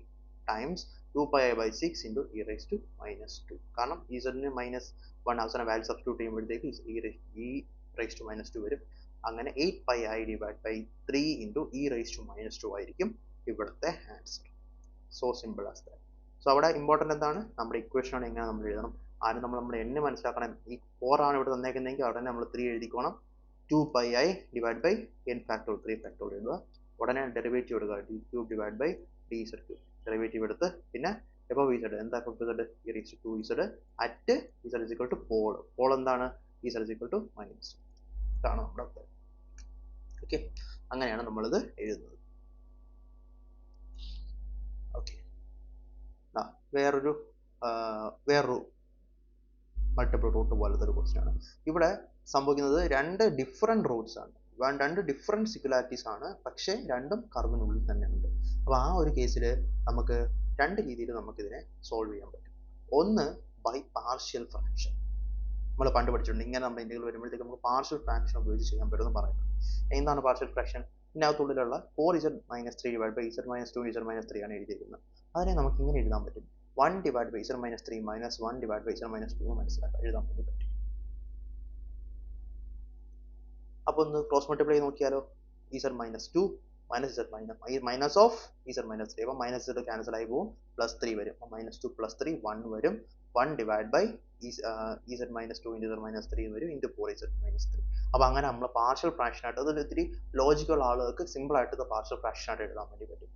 A: ടൈംസ് 2πi/6 ഇൻറ്റു e⁻². കാരണം ഇസഡിന് -1 അവസാനം വാല്യൂ സബ്സ്റ്റിറ്റ്യൂട്ട് ചെയ്യുമ്പോഴത്തേക്ക് e⁻² വരും. അങ്ങനെ 8πi divide by 3 into e⁻² ആയിരിക്കും ഇവിടുത്തെ answer. So simple as that. So അവിടെ ഇമ്പോർട്ടൻ്റ് എന്താണ്, നമ്മുടെ ഇക്വേഷൻ എങ്ങനെ നമ്മൾ എഴുതണം. ആദ്യം നമ്മൾ n മനസ്സിലാക്കണം. ഈ 4 ആണ് ഇവിടെ തന്നേക്കുന്നതെങ്കിൽ ഉടനെ നമ്മൾ 3 എഴുതിക്കോണം. 2πi divide by n factorial 3 factorial എഴുതുക. ഉടനെ ഡെറിവേറ്റീവ് എടുക്കുക, d³ divide by dz³ derivative എടുത്ത് പിന്നെ എബവ് z എന്താ e⁻²z at z is equal to pole എന്താണ്, z ഈസ് ഈക്വൽ ടു -1. ഇതാണ് നമ്മുടെ ഉത്തരം. ഓക്കെ, അങ്ങനെയാണ് നമ്മളിത് എഴുതുന്നത്. ഓക്കെ, വേറൊരു മൾട്ടിപ്പിൾ റൂട്ട് പോലത്തെ ഒരു ക്വസ്റ്റ്യൻ ആണ്. ഇവിടെ സംഭവിക്കുന്നത് രണ്ട് ഡിഫറെൻറ്റ് റൂട്ട്സ് ആണ്, രണ്ട് ഡിഫറെൻറ്റ് സിംഗുലാരിറ്റീസ് ആണ്, പക്ഷേ രണ്ടും കർവിനുള്ളിൽ തന്നെ ഉണ്ട്. അപ്പോൾ ആ ഒരു കേസിൽ നമുക്ക് രണ്ട് രീതിയിൽ നമുക്കിതിനെ സോൾവ് ചെയ്യാൻ പറ്റും. ഒന്ന് ബൈ പാർഷ്യൽ ഫ്രാക്ഷൻ. നമ്മൾ പണ്ട് പഠിച്ചിട്ടുണ്ട്, ഇങ്ങനെ നമ്മുടെ ഇന്ത്യയിൽ വരുമ്പോഴത്തേക്ക് നമുക്ക് പാർഷ്യൽ ഫ്രാക്ഷൻ ഉപയോഗിച്ച് ചെയ്യാൻ പറ്റുമെന്ന് പറയുന്നത്. എന്താണ് പാർഷ്യൽ ഫ്രാക്ഷൻ? ഇതിനകത്തുള്ളിലുള്ള 4z - 3 divide by z-2 z-3 ആണ് എഴുതിയിരിക്കുന്നത്. അതിനെ നമുക്ക് ഇങ്ങനെ എഴുതാൻ പറ്റും, 1 divide by z-3 -1 divide by z-2 മനസ്സിലാക്കാൻ എഴുതാൻ വേണ്ടി പറ്റും. അപ്പോൾ ഒന്ന് ക്രോസ് മൾട്ടിപ്ലൈ നോക്കിയാലോ. z-2 minus z minus of z-3. അപ്പോൾ -z ക്യാൻസൽ ആയി പോകും, +3 വരും. അപ്പോൾ -2 +3 1 വരും. 1 divide by z-2 into z-3 വരും, ഇൻറ്റു 4z-3. അപ്പോൾ അങ്ങനെ നമ്മൾ പാർഷ്യൽ ഫ്രാക്ഷൻ ആയിട്ട്, അതൊരു ഇത്തിരി ലോജിക്കൽ ആളുകൾക്ക് സിമ്പിൾ ആയിട്ട് പാർഷ്യൽ ഫ്രാക്ഷൻ ആയിട്ട് എഴുതാൻ വേണ്ടി പറ്റും.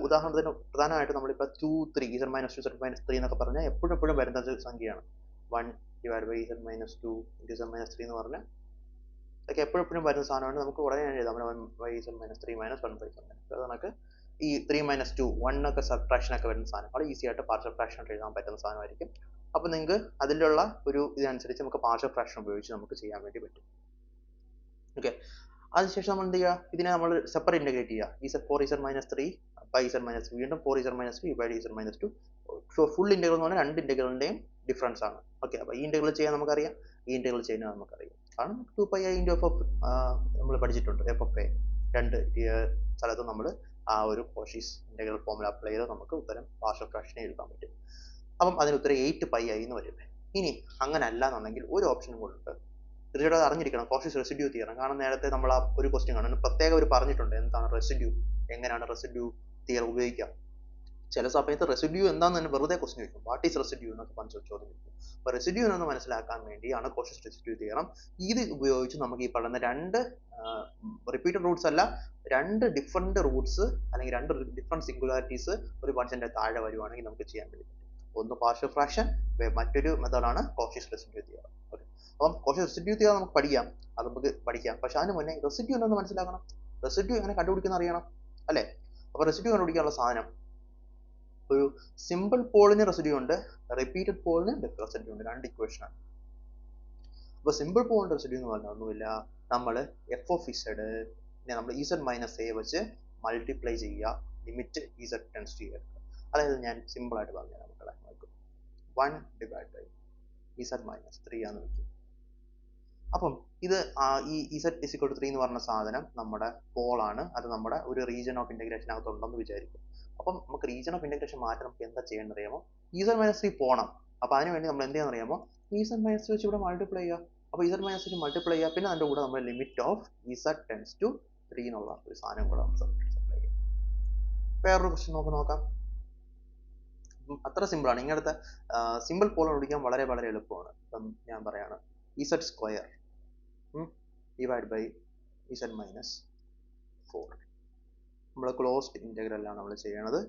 A: ഉദാഹരണത്തിന് പ്രധാനമായിട്ട് നമ്മളിപ്പോൾ 2 3 z-2 z-3 എന്നൊക്കെ പറഞ്ഞാൽ എപ്പോഴും വരുന്ന ഒരു സംഖ്യയാണ്. 1 divide by z-2 into z-3 എന്ന് പറഞ്ഞാൽ അതൊക്കെ എപ്പോഴും വരുന്ന സാധനമാണ്. നമുക്ക് ഉടനെ എഴുതാം, 1/z-3 - 1/z-. അത് നമുക്ക് ഈ 3 - 2 1 ഒക്കെ സബ്ട്രാക്ഷൻ ഒക്കെ വരുന്ന സാധനങ്ങൾ ഈസി ആയിട്ട് പാർഷ്യൽ ഫ്രാക്ഷൻ ആയിട്ട് എഴുതാൻ പറ്റുന്ന സാധനമായിരിക്കും. അപ്പോൾ നിങ്ങൾക്ക് അതിലുള്ള ഒരു ഇതനുസരിച്ച് നമുക്ക് പാർഷ്യൽ ഫ്രാക്ഷൻ ഉപയോഗിച്ച് നമുക്ക് ചെയ്യാൻ വേണ്ടി പറ്റും. ഓക്കെ, അതിനുശേഷം നമ്മൾ എന്ത് ചെയ്യുക, ഇതിനെ നമ്മൾ സെപ്പറേറ്റ് ഇൻറ്റഗ്രേറ്റ് ചെയ്യുക. 4z-3 ബൈ z-3, വീണ്ടും 4z-3 by z-2. Full integral എന്ന് പറഞ്ഞാൽ രണ്ട് ഇൻറ്റഗ്രലിൻ്റെയും ഡിഫറൻസ് ആണ്. ഓക്കെ, അപ്പോൾ ഈ ഇൻറ്റഗ്രൽ ചെയ്യാൻ നമുക്കറിയാം, ഈ ഇൻറ്റഗ്രൽ ചെയ്യുന്നത് നമുക്കറിയാം. കാരണം 2πi ഇൻറ്റു f നമ്മൾ പഠിച്ചിട്ടുണ്ട്. f(a) രണ്ട് സ്ഥലത്തും നമ്മൾ ആ ഒരു കോഷീസ് ഇൻറ്റഗ്രൽ ഫോർമുല അപ്ലൈ ചെയ്ത് നമുക്ക് ഉത്തരം പാർഷ്യൽ ഫ്രാക്ഷൻ എഴുതാൻ പറ്റും. അപ്പം അതിന് ഉത്തരം 8πi എന്ന് വരും. ഇനി അങ്ങനെ അല്ല എന്നുണ്ടെങ്കിൽ ഒരു ഓപ്ഷനും കൂടെ ഉണ്ട്. തീർച്ചയായിട്ടും അത് അറിഞ്ഞിരിക്കണം, കോഷീസ് റെസിഡ്യൂ തിയറം. കാരണം നേരത്തെ നമ്മൾ ആ ഒരു ക്വസ്റ്റ്യൻ കാണും, പ്രത്യേകം ഒരു പറഞ്ഞിട്ടുണ്ട് എന്താണ് റെസിഡ്യൂ, എങ്ങനെയാണ് റെസിഡ്യൂ തിയറം ഉപയോഗിക്കുക. ചില സമയത്ത് റെസിഡ്യൂ എന്താണെന്ന് തന്നെ വെറുതെ ക്വസ്റ്റ്യൻ ചോദിക്കും, വാട്ട് ഈസ് റെസിഡ്യൂ എന്നൊക്കെ ചോദ്യം ചോദിക്കും. അപ്പോൾ റെസിഡ്യൂ എന്ന് മനസ്സിലാക്കാൻ വേണ്ടിയാണ് കോഷീസ് റെസിഡ്യൂ തിയറം. ഇത് ഉപയോഗിച്ച് നമുക്ക് ഈ പറയുന്ന രണ്ട് റിപ്പീറ്റഡ് റൂട്ട്സ് അല്ല, രണ്ട് ഡിഫറെൻറ്റ് റൂട്ട്സ് അല്ലെങ്കിൽ രണ്ട് ഡിഫറെൻറ്റ് സിംഗുലാരിറ്റീസ് ഒരു ഫംഗ്ഷൻ്റെ താഴെ വരുവാണെങ്കിൽ നമുക്ക് ചെയ്യാൻ പറ്റും. ഒന്ന് പാർഷ്യൽ ഫ്രാക്ഷൻ, മറ്റൊരു മെത്തേഡാണ് കോഷീസ് റെസിഡ്യൂ തിയറം. ഓക്കെ, അപ്പം കോഷീസ് റെസിഡ്യൂ തിയറം നമുക്ക് പഠിക്കാം, അത് നമുക്ക് പഠിക്കാം. പക്ഷെ അതിന് മുന്നേ റെസിഡ്യൂ എന്താണെന്ന് മനസ്സിലാക്കണം. റെസിഡ്യൂ എങ്ങനെ കണ്ടുപിടിക്കുന്ന അറിയണം അല്ലേ? അപ്പോൾ റെസിഡ്യൂ കണ്ടുപിടിക്കാനുള്ള സാധനം, ഒരു സിമ്പിൾ പോളിന് റെസിഡ്യൂ ഉണ്ട്, റിപ്പീറ്റഡ് പോളിന് റെസിഡ്യൂ ഉണ്ട്. രണ്ട് ഇക്വേഷനാണ്. അപ്പോൾ സിമ്പിൾ പോളിന്റെ റെസിഡ്യൂ എന്ന് പറഞ്ഞാൽ ഒന്നുമില്ല, നമ്മൾ f(z) നമ്മൾ z-a വെച്ച് മൾട്ടിപ്ലൈ ചെയ്യുക, limit z tends to a എടുക്കുക. അതായത് ഞാൻ സിമ്പിൾ ആയിട്ട് പറഞ്ഞുതരാം മക്കളെ. 1 ഡിവൈഡ് ബൈ z-3 ആണെന്ന് വെക്കും. അപ്പം ഇത് ഈ z is equal to 3 എന്ന് പറഞ്ഞ സാധനം നമ്മുടെ പോളാണ്. അത് നമ്മുടെ ഒരു റീജിയൻ ഓഫ് ഇന്റഗ്രേഷനകത്ത് ഉണ്ടെന്ന് വിചാരിക്കും. അപ്പം നമുക്ക് റീജിയൻ ഓഫ് ഇന്റഗ്രേഷൻ മാറ്റി നമുക്ക് എന്താ ചെയ്യേണ്ടത് അറിയാമോ? z-3 പോണം. അപ്പൊ അതിന് വേണ്ടി നമ്മൾ എന്ത് ചെയ്യാൻ അറിയാമോ? z-3 വെച്ച് ഇവിടെ മൾട്ടിപ്ലൈ ചെയ്യുക. അപ്പൊ z-3 വെച്ച് മൾട്ടിപ്ലൈ ചെയ്യുക. പിന്നെ അതിന്റെ കൂടെ നമ്മൾ limit of z tends to 3 എന്നുള്ള ഒരു സാധനം കൂടെ സപ്ലൈ ചെയ്യും. വേറൊരു ക്വസ്റ്റ്യൻ നമുക്ക് നോക്കാം. അത്ര സിമ്പിൾ ആണ്. ഇങ്ങനത്തെ സിമ്പിൾ പോൾ കണ്ടുപിടിക്കാൻ വളരെ വളരെ എളുപ്പമാണ്. ഇപ്പം ഞാൻ പറയാണ് z square divide by z minus 4. നമ്മൾ ക്ലോസ്ഡ് ഇൻ്റഗ്രലാണ് നമ്മൾ ചെയ്യണത്.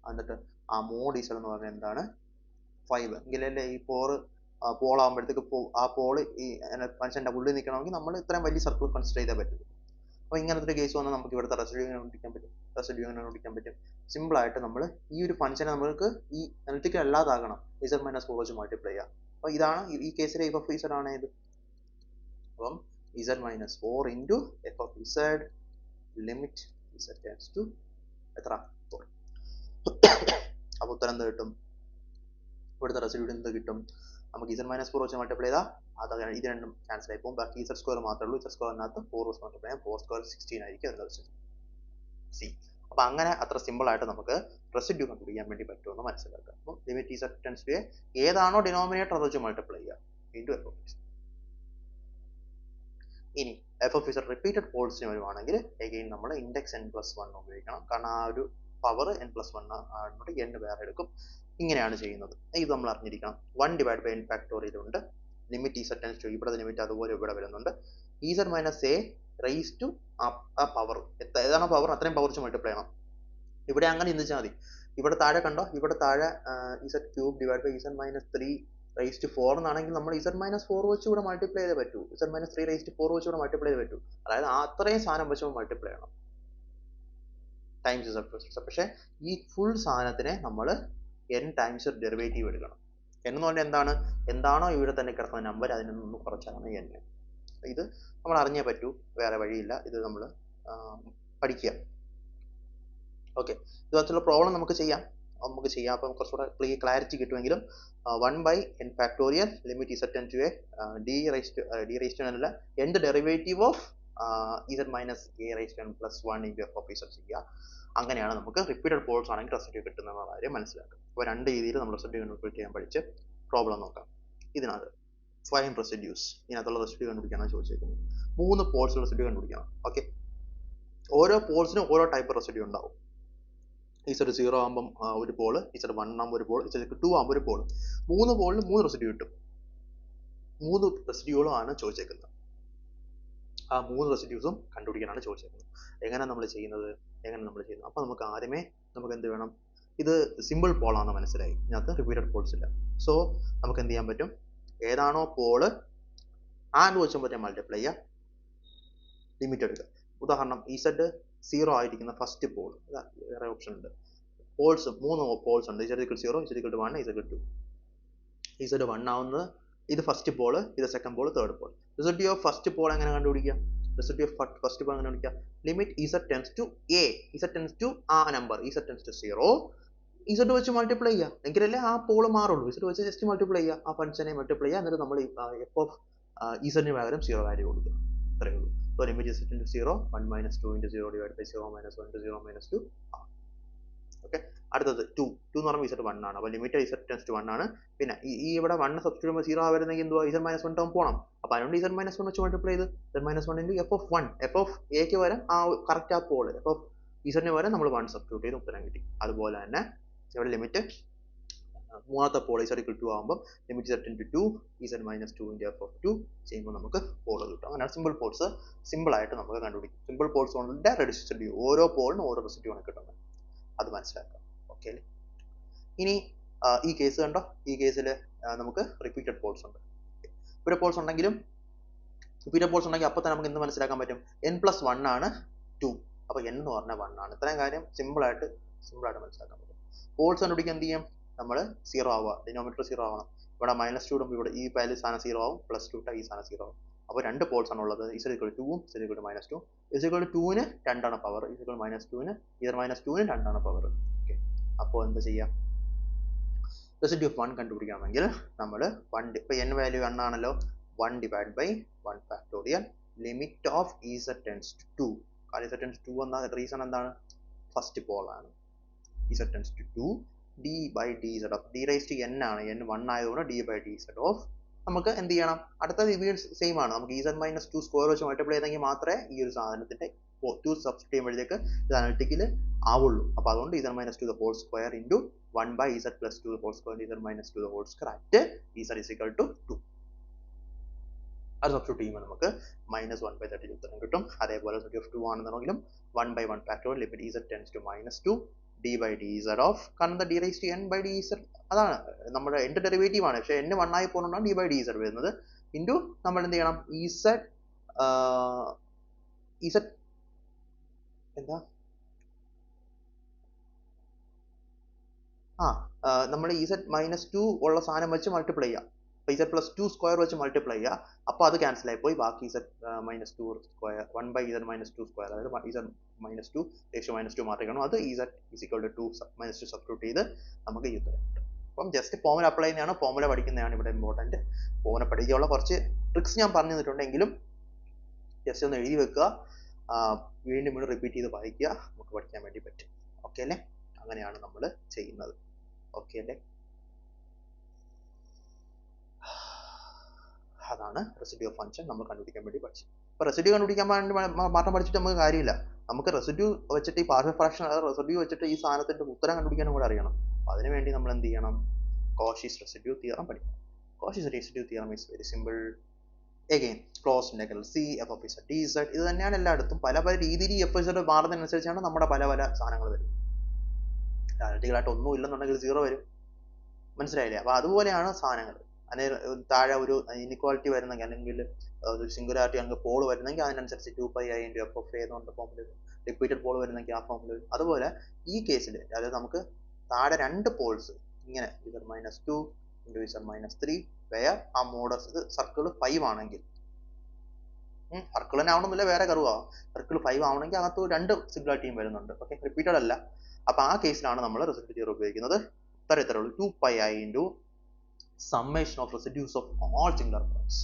A: എന്നിട്ട് ആ മോഡ് z എന്ന് പറഞ്ഞാൽ എന്താണ്? 5. എങ്കിലല്ലേ ഈ പോളാകുമ്പോഴത്തേക്ക് ആ പോള് ഈ ഫംഗ്ഷൻ്റെ ഉള്ളിൽ നിൽക്കണമെങ്കിൽ നമ്മൾ ഇത്രയും വലിയ സർക്കിൾ കൺസിഡർ ചെയ്തേ പറ്റും. അപ്പോൾ ഇങ്ങനത്തെ ഒരു കേസ് വന്നാൽ നമുക്ക് ഇവിടുത്തെ റെസിഡ്യൂ കണ്ടുപിടിക്കാൻ പറ്റും. സിമ്പിൾ ആയിട്ട് നമ്മൾ ഈ ഒരു ഫംഗ്ഷനെ നമുക്ക് ഈ അനലിറ്റിക്കൽ അല്ലാതാകണം. z-4 വെച്ച് മൾട്ടിപ്ലൈ ചെയ്യാം. അപ്പോൾ ഇതാണ് ഈ കേസിലെ f of z ആണ് ഇത്. അപ്പം z-4 into f of z limit z tends to എത്ര? 4. അപ്പോൾ ഉത്തരം എന്ത് കിട്ടും? ഇവിടുത്തെ റെസിഡ്യൂ എന്ത് കിട്ടും? നമുക്ക് z-4 വെച്ച് മൾട്ടിപ്ലൈ ചെയ്താൽ അത് ഇത് രണ്ടും ക്യാൻസൽ ആയി പോകും. ബാക്കി z സ്ക്വയർ മാത്രമേ ഉള്ളൂ. z സ്ക്വയറിനകത്ത് 4 വെച്ച് മൾട്ടിപ്ലൈ ചെയ്യാം. 4 സ്ക്വയർ 16 ആയിരിക്കും അതിൻ്റെ റെസിഡ്യൂ. സി. അപ്പോൾ അങ്ങനെ അത്ര സിമ്പിൾ ആയിട്ട് നമുക്ക് റെസിഡ്യൂ കണ്ടുപിടിക്കാൻ വേണ്ടി പറ്റുമെന്ന് മനസ്സിലാക്കുക. അപ്പം ലിമിറ്റ് z ടെൻസ് ടു ഏതാണോ ഡിനോമിനേറ്റർ അത് വെച്ച് മൾട്ടിപ്ലൈ ചെയ്യുക ഇൻറ്റു f of z. ഇനി f of z റിപ്പീറ്റഡ് പോൾസിന് വരുവാണെങ്കിൽ എഗെയിൻ നമ്മൾ ഇൻഡെക്സ് n+1 ഉപയോഗിക്കണം. കാരണം ആ ഒരു പവർ n+1 ആയതുകൊണ്ട് n വേറെ എടുക്കും. ഇങ്ങനെയാണ് ചെയ്യുന്നത്. ഇത് നമ്മൾ അറിഞ്ഞിരിക്കണം. 1 ഡിവൈഡ് ബൈ n ഫാക്ടോറിയൽ ഉണ്ട്. ലിമിറ്റ് z ടെൻസ് ടു ഇവിടെ ലിമിറ്റ് അതുപോലെ ഇവിടെ വരുന്നുണ്ട്. z minus a raise to ആ പവർ ഏതാണോ പവർ അത്രയും പവർ വെച്ച് മൾട്ടിപ്ലൈ ചെയ്യണം. ഇവിടെ അങ്ങനെ ചിന്തിച്ചാൽ മതി. ഇവിടെ താഴെ കണ്ടോ? ഇവിടെ താഴെ z³ divide by z minus 3 raise to 4 എന്നാണെങ്കിൽ നമ്മൾ z-4 വെച്ച് ഇവിടെ മൾട്ടിപ്ലൈ ചെയ്തേ പറ്റൂ. z-3 റൈസ് ടു 4 വെച്ച് ഇവിടെ മൾട്ടിപ്ലൈ ചെയ്തേ പറ്റൂ. അതായത് അത്രയും സാധനം വെച്ച് മൾട്ടിപ്ലൈ ചെയ്യണം ടൈംസ് z. പക്ഷേ ഈ ഫുൾ സാധനത്തിനെ നമ്മൾ n ടൈംസ് ഡെറിവേറ്റീവ് എടുക്കണം. n എന്ന് പറഞ്ഞാൽ എന്താണോ ഇവിടെ തന്നെ കിടക്കുന്ന നമ്പർ അതിൽ നിന്ന് കുറച്ചാണ് n. ഇത് നമ്മൾ അറിഞ്ഞേ പറ്റൂ, വേറെ വഴിയില്ല. ഇത് നമ്മൾ പഠിക്കുക. ഓക്കെ, ഇതുപോലത്തുള്ള പ്രോബ്ലം നമുക്ക് ചെയ്യാം. അപ്പം കുറച്ചുകൂടെ ക്ലാരിറ്റി കിട്ടുമെങ്കിലും 1 by n factorial limit z tends to d raise to n എന്ത് derivative of z minus a raise to n plus 1 into f of z ചെയ്യുക. അങ്ങനെയാണ് നമുക്ക് റിപ്പീറ്റഡ് പോൾസ് ആണെങ്കിൽ റെസിഡ്യൂ കിട്ടുന്ന കാര്യം മനസ്സിലാക്കുക. അപ്പോൾ രണ്ട് രീതിയിൽ നമ്മൾ റെസിഡ്യൂ കണ്ടുപിടിക്കാൻ ചെയ്യാൻ പഠിച്ച് പ്രോബ്ലം നോക്കാം. ഇതിനകത്ത് ഫൈൻഡ് റെസിഡ്യൂസ്, ഇതിനകത്തുള്ള റെസിഡ്യൂ കണ്ടുപിടിക്കാനാണ് ചോദിച്ചേക്കുന്നത്. 3 പോൾസ് റെസിഡ്യൂ കണ്ടുപിടിക്കണം. ഓക്കെ, ഓരോ പോൾസിനും ഓരോ ടൈപ്പ് റെസിഡ്യൂ ഉണ്ടാവും. z0 ആകുമ്പം ഒരു പോള്, z1 ആകുമ്പോൾ ഒരു പോൾ, z2 ആകുമ്പോൾ ഒരു പോൾ. 3 പോളിന് 3 റെസിഡ്യൂ കിട്ടും. 3 റെസിഡ്യൂകളാണ് ചോദിച്ചേക്കുന്നത്. ആ 3 റെസിഡ്യൂസും കണ്ടുപിടിക്കാനാണ് ചോദിച്ചേക്കുന്നത്. എങ്ങനെ നമ്മൾ ചെയ്യുന്നത്? അപ്പോൾ നമുക്ക് ആദ്യമേ നമുക്ക് എന്ത് വേണം? ഇത് സിമ്പിൾ പോളാണെന്ന് മനസ്സിലായി. ഇതിനകത്ത് റിപ്പീറ്റഡ് പോൾസ് ഇല്ല. സോ നമുക്ക് എന്ത് ചെയ്യാൻ പറ്റും? ഏതാണോ പോള് ആൻഡ് വെച്ച് പറ്റാൻ മൾട്ടിപ്ലൈ ചെയ്യുക, ലിമിറ്റ് എടുക്കുക. ഉദാഹരണം z0 ആയിരിക്കുന്ന ഫസ്റ്റ് പോൾ, വേറെ ഓപ്ഷൻ ഉണ്ട്. പോൾസ് 3 പോൾസ് ഉണ്ട്. z0, z1, z2. z1 ആവുന്നത് ഇത് ഫസ്റ്റ് പോൾ, ഇത് second pole, third pole. Residue of first pole എങ്ങനെ കണ്ടുപിടിക്കാം? ഫസ്റ്റ് പോൾ എങ്ങനെ കണ്ടുപിടിക്കാം? Limit z tends to a, z tends to ആ number, z tends to 0, z വെച്ച് മൾട്ടിപ്ലൈ ചെയ്യുക. എങ്കിലല്ലേ ആ പോൾ മാറുള്ളൂ. z വെച്ച് ജസ്റ്റ് മൾട്ടിപ്ലൈ ചെയ്യുക, ആ ഫംഗ്ഷനെ മൾട്ടിപ്ലൈ ചെയ്യുക. എന്നിട്ട് നമ്മൾ f ഓഫ് z പകരം 0 വാല്യൂ കൊടുക്കുക. അത്രയേ ഉള്ളൂ. So limit z into 0, 1 minus 2 into 0 divided by 0 minus 1 into 0 minus 2. Okay, അടുത്തത് 2 എന്ന് പറയുമ്പോൾ z1 ആണ്. അപ്പോൾ ലിമിറ്റ് z ടെൻസ് ടു 1 ആണ്. പിന്നെ ഈ ഇവിടെ 1 സബ്സ്റ്റിറ്റ്യൂട്ട് ചെയ്യുമ്പോൾ 0 ആവുന്നെങ്കിൽ എന്തുവാ? z-1 ടേം പോകണം. അപ്പോൾ അതുകൊണ്ട് z-1 വെച്ച് മൾട്ടിപ്ലൈ ചെയ്ത് z-1 into f of 1, f of aക്ക് വരെ ആ കറക്റ്റ് ആ പോൾ, f of z വരെ നമ്മൾ 1 സബ്സ്റ്റിറ്റ്യൂട്ട് ചെയ്ത് ഉത്തരം കിട്ടി. അതുപോലെ തന്നെ ഇവിടെ ലിമിറ്റ് മൂന്നാമത്തെ പോൾ z2 ആകുമ്പോൾ limit z into 2, z-2 into f of 2 ചെയ്യുമ്പോൾ നമുക്ക് പോൾ കിട്ടും. അങ്ങനെ സിമ്പിൾ പോൾസ് സിമ്പിളായിട്ട് നമുക്ക് കണ്ടുപിടിക്കും. സിമ്പിൾ പോൾസ് കൊണ്ട് റെസിഡ്യൂ, ഓരോ പോളിനും ഓരോ റെസിഡ്യൂ ആണ് കിട്ടുന്നത്. അത് മനസ്സിലാക്കാം. ഓക്കെ അല്ലേ? ഇനി ഈ കേസ് കണ്ടോ? ഈ കേസിൽ നമുക്ക് റിപ്പീറ്റഡ് പോൾസ് ഉണ്ട്. റിപ്പീറ്റഡ് പോൾസ് ഉണ്ടെങ്കിൽ അപ്പോൾ തന്നെ നമുക്ക് എന്ത് മനസ്സിലാക്കാൻ പറ്റും? n+1 ആണ് 2. അപ്പോൾ n എന്ന് പറഞ്ഞാൽ 1 ആണ്. ഇത്രയും കാര്യം സിമ്പിളായിട്ട് മനസ്സിലാക്കാൻ പറ്റും. പോൾസ് കണ്ടുപിടിക്കാൻ എന്ത് ചെയ്യും? നമ്മൾ 0 ആവുക, ഡിനോമിനേറ്റർ 0 ആവണം. ഇവിടെ -2 ഇടുമ്പോൾ ഇവിടെ ഈ വാല്യൂ സാധനം 0 ആവും, +2 ഇട്ടാൽ ഈ സാധനം 0 ആവും. അപ്പോൾ 2 പോൾസ് ആണ് ഉള്ളത്. z2 ഉം z-2. z2ന് 2 ആണ് പവർ, z-2ന് z-2ന് 2 ആണ് പവർ. ഓക്കെ, അപ്പോൾ എന്താ ചെയ്യാം? റെസിഡ്യൂ ഓഫ് 1 കണ്ടുപിടിക്കണമെങ്കിൽ നമ്മൾ 1, ഇപ്പോൾ n വാല്യൂ 1 ആണല്ലോ, 1 divided by 1 factorial limit of z tends to 2. കാരണം z tends to 2 എന്ന റീസൺ എന്താണ്? ഫസ്റ്റ് പോൾ ആണ്. z tends to 2 d by dz of d raised to n ആണ്, n 1 ആയതുകൊണ്ട് d by dz of നമുക്ക് എന്ത് ചെയ്യണം? അടുത്ത സെയിം ആണ്. നമുക്ക് z minus 2 സ്ക്വയർ വെച്ച് മൾട്ടിപ്ലൈ ചെയ്തെങ്കിൽ മാത്രമേ ഈ ഒരു സാധനത്തിന്റെ 2 സബ്സ്റ്റിറ്റ്യൂട്ട് ചെയ്യുമ്പോഴത്തേക്ക് ഇത് അനലിറ്റിക്കൽ ആവുള്ളൂ. അപ്പോൾ അതുകൊണ്ട് z minus 2 the whole square into 1 by z plus 2 the whole square into z minus 2 the whole square at z is equal to 2. അത് സബ്സ്റ്റിറ്റ്യൂട്ട് ചെയ്യുമ്പോൾ നമുക്ക് -1 by 30 ഉത്തരം കിട്ടും. അതേപോലെ of 2 ആണെന്നുണ്ടെങ്കിലും 1 by 1 factorial limit z tends to -2 d by dz of, കാരണം d raised to n by dz അതാണ് നമ്മുടെ end ഡെറിവേറ്റീവ് ആണ്, പക്ഷേ n 1 ആയി പോകുന്നതുകൊണ്ടാണ് d by dz വരുന്നത്. ഇൻറ്റു നമ്മൾ എന്ത് ചെയ്യണം? z എന്താ നമ്മൾ z -2 ഉള്ള സാധനം വെച്ച് മൾട്ടിപ്ലൈ ചെയ്യാം. അപ്പോൾ z plus 2 സ്ക്വയർ വെച്ച് മൾട്ടിപ്ലൈ ചെയ്യുക. അപ്പോൾ അത് ക്യാൻസൽ ആയി പോയി. ബാക്കി z -2 square 1 by z -2 square, അതായത് z -2 -2 മാറ്റിക്കണം. അത് z is equal to 2 -2 substitute ചെയ്ത് നമുക്ക് ഈ ഉത്തരം കിട്ടും. അപ്പം ജസ്റ്റ് ഫോമുല അപ്ലൈ ചെയ്യുന്നതാണ്, ഫോമുല പഠിക്കുന്നതാണ് ഇവിടെ ഇമ്പോർട്ടൻറ്റ്. ഫോമുല പഠിക്കാനുള്ള കുറച്ച് ട്രിക്സ് ഞാൻ പറഞ്ഞു തന്നിട്ടുണ്ടെങ്കിലും ജസ്റ്റ് ഒന്ന് എഴുതി വെക്കുക, വീണ്ടും വീണ്ടും റിപ്പീറ്റ് ചെയ്ത് വായിക്കുക, നമുക്ക് പഠിക്കാൻ വേണ്ടി പറ്റും. ഓക്കെ അല്ലേ? അങ്ങനെയാണ് നമ്മൾ ചെയ്യുന്നത്. ഓക്കെ അല്ലേ? അതാണ് റെസിഡ്യൂ ഓഫ് ഫംഗ്ഷൻ നമ്മൾ കണ്ടുപിടിക്കാൻ വേണ്ടി പഠിച്ചത്. അപ്പോൾ റെസിഡ്യൂ കണ്ടുപിടിക്കാൻ വേണ്ടി മാത്രം പഠിച്ചിട്ട് നമുക്ക് കാര്യമില്ല. നമുക്ക് റെസിഡ്യൂ വെച്ചിട്ട് ഈ പാർഷ്യൽ ഫ്രാക്ഷൻ, അതായത് റെസിഡ്യൂ വെച്ചിട്ട് ഈ സാധനത്തിന്റെ ഉത്തരം കണ്ടുപിടിക്കാനും കൂടെ അറിയണം. അപ്പോൾ അതിന് വേണ്ടി നമ്മൾ എന്ത് ചെയ്യണം? കോഷീസ് റെസിഡ്യൂ തിയറം പഠിക്കണം. Cauchy's residue theorem is very simple. Again close integral C F of z d Z, ഇത് തന്നെയാണ് എല്ലായിടത്തും. പല പല രീതിയിൽ എഫ് ഇസഡ് മാറുന്നതിനനുസരിച്ചാണ് നമ്മുടെ പല പല സാധനങ്ങൾ വരുന്നത്. ആയിട്ട് ഒന്നും ഇല്ലെന്നുണ്ടെങ്കിൽ 0 വരും. മനസ്സിലായില്ലേ? അപ്പോൾ അതുപോലെയാണ് സാധനങ്ങൾ. അതിന് താഴെ ഒരു ഇനിക്വാളിറ്റി വരുന്നെങ്കിൽ, അല്ലെങ്കിൽ ഒരു സിംഗുലാരിറ്റി അങ്ങ് പോൾ വരുന്നെങ്കിൽ അതിനനുസരിച്ച് 2πi into f of a എന്നുകൊണ്ട് ഫോമിൽ വരും. റിപ്പീറ്റഡ് പോൾ വരുന്നെങ്കിൽ ആ ഫോമിൽ വരും. അതുപോലെ ഈ കേസിൽ, അതായത് നമുക്ക് താഴെ 2 പോൾസ് ഇങ്ങനെ z -2 into z -3 where ആ മോഡസ് ഇത് സർക്കിൾ 5 ആണെങ്കിൽ, സർക്കിൾ തന്നെ ആവണമെന്നില്ല, വേറെ കർവ് ആവാം. സർക്കിൾ 5 ആവണമെങ്കിൽ അകത്ത് 2 സിംഗുലാരിറ്റിയും വരുന്നുണ്ട്. ഓക്കെ, റിപ്പീറ്റഡ് അല്ല. അപ്പൊ ആ കേസിലാണ് നമ്മൾ റെസിഡ്യൂ തിയറി ഉപയോഗിക്കുന്നത്. ഇത്രയേ ഉള്ളൂ. 2πi into summation of residues of all singular points.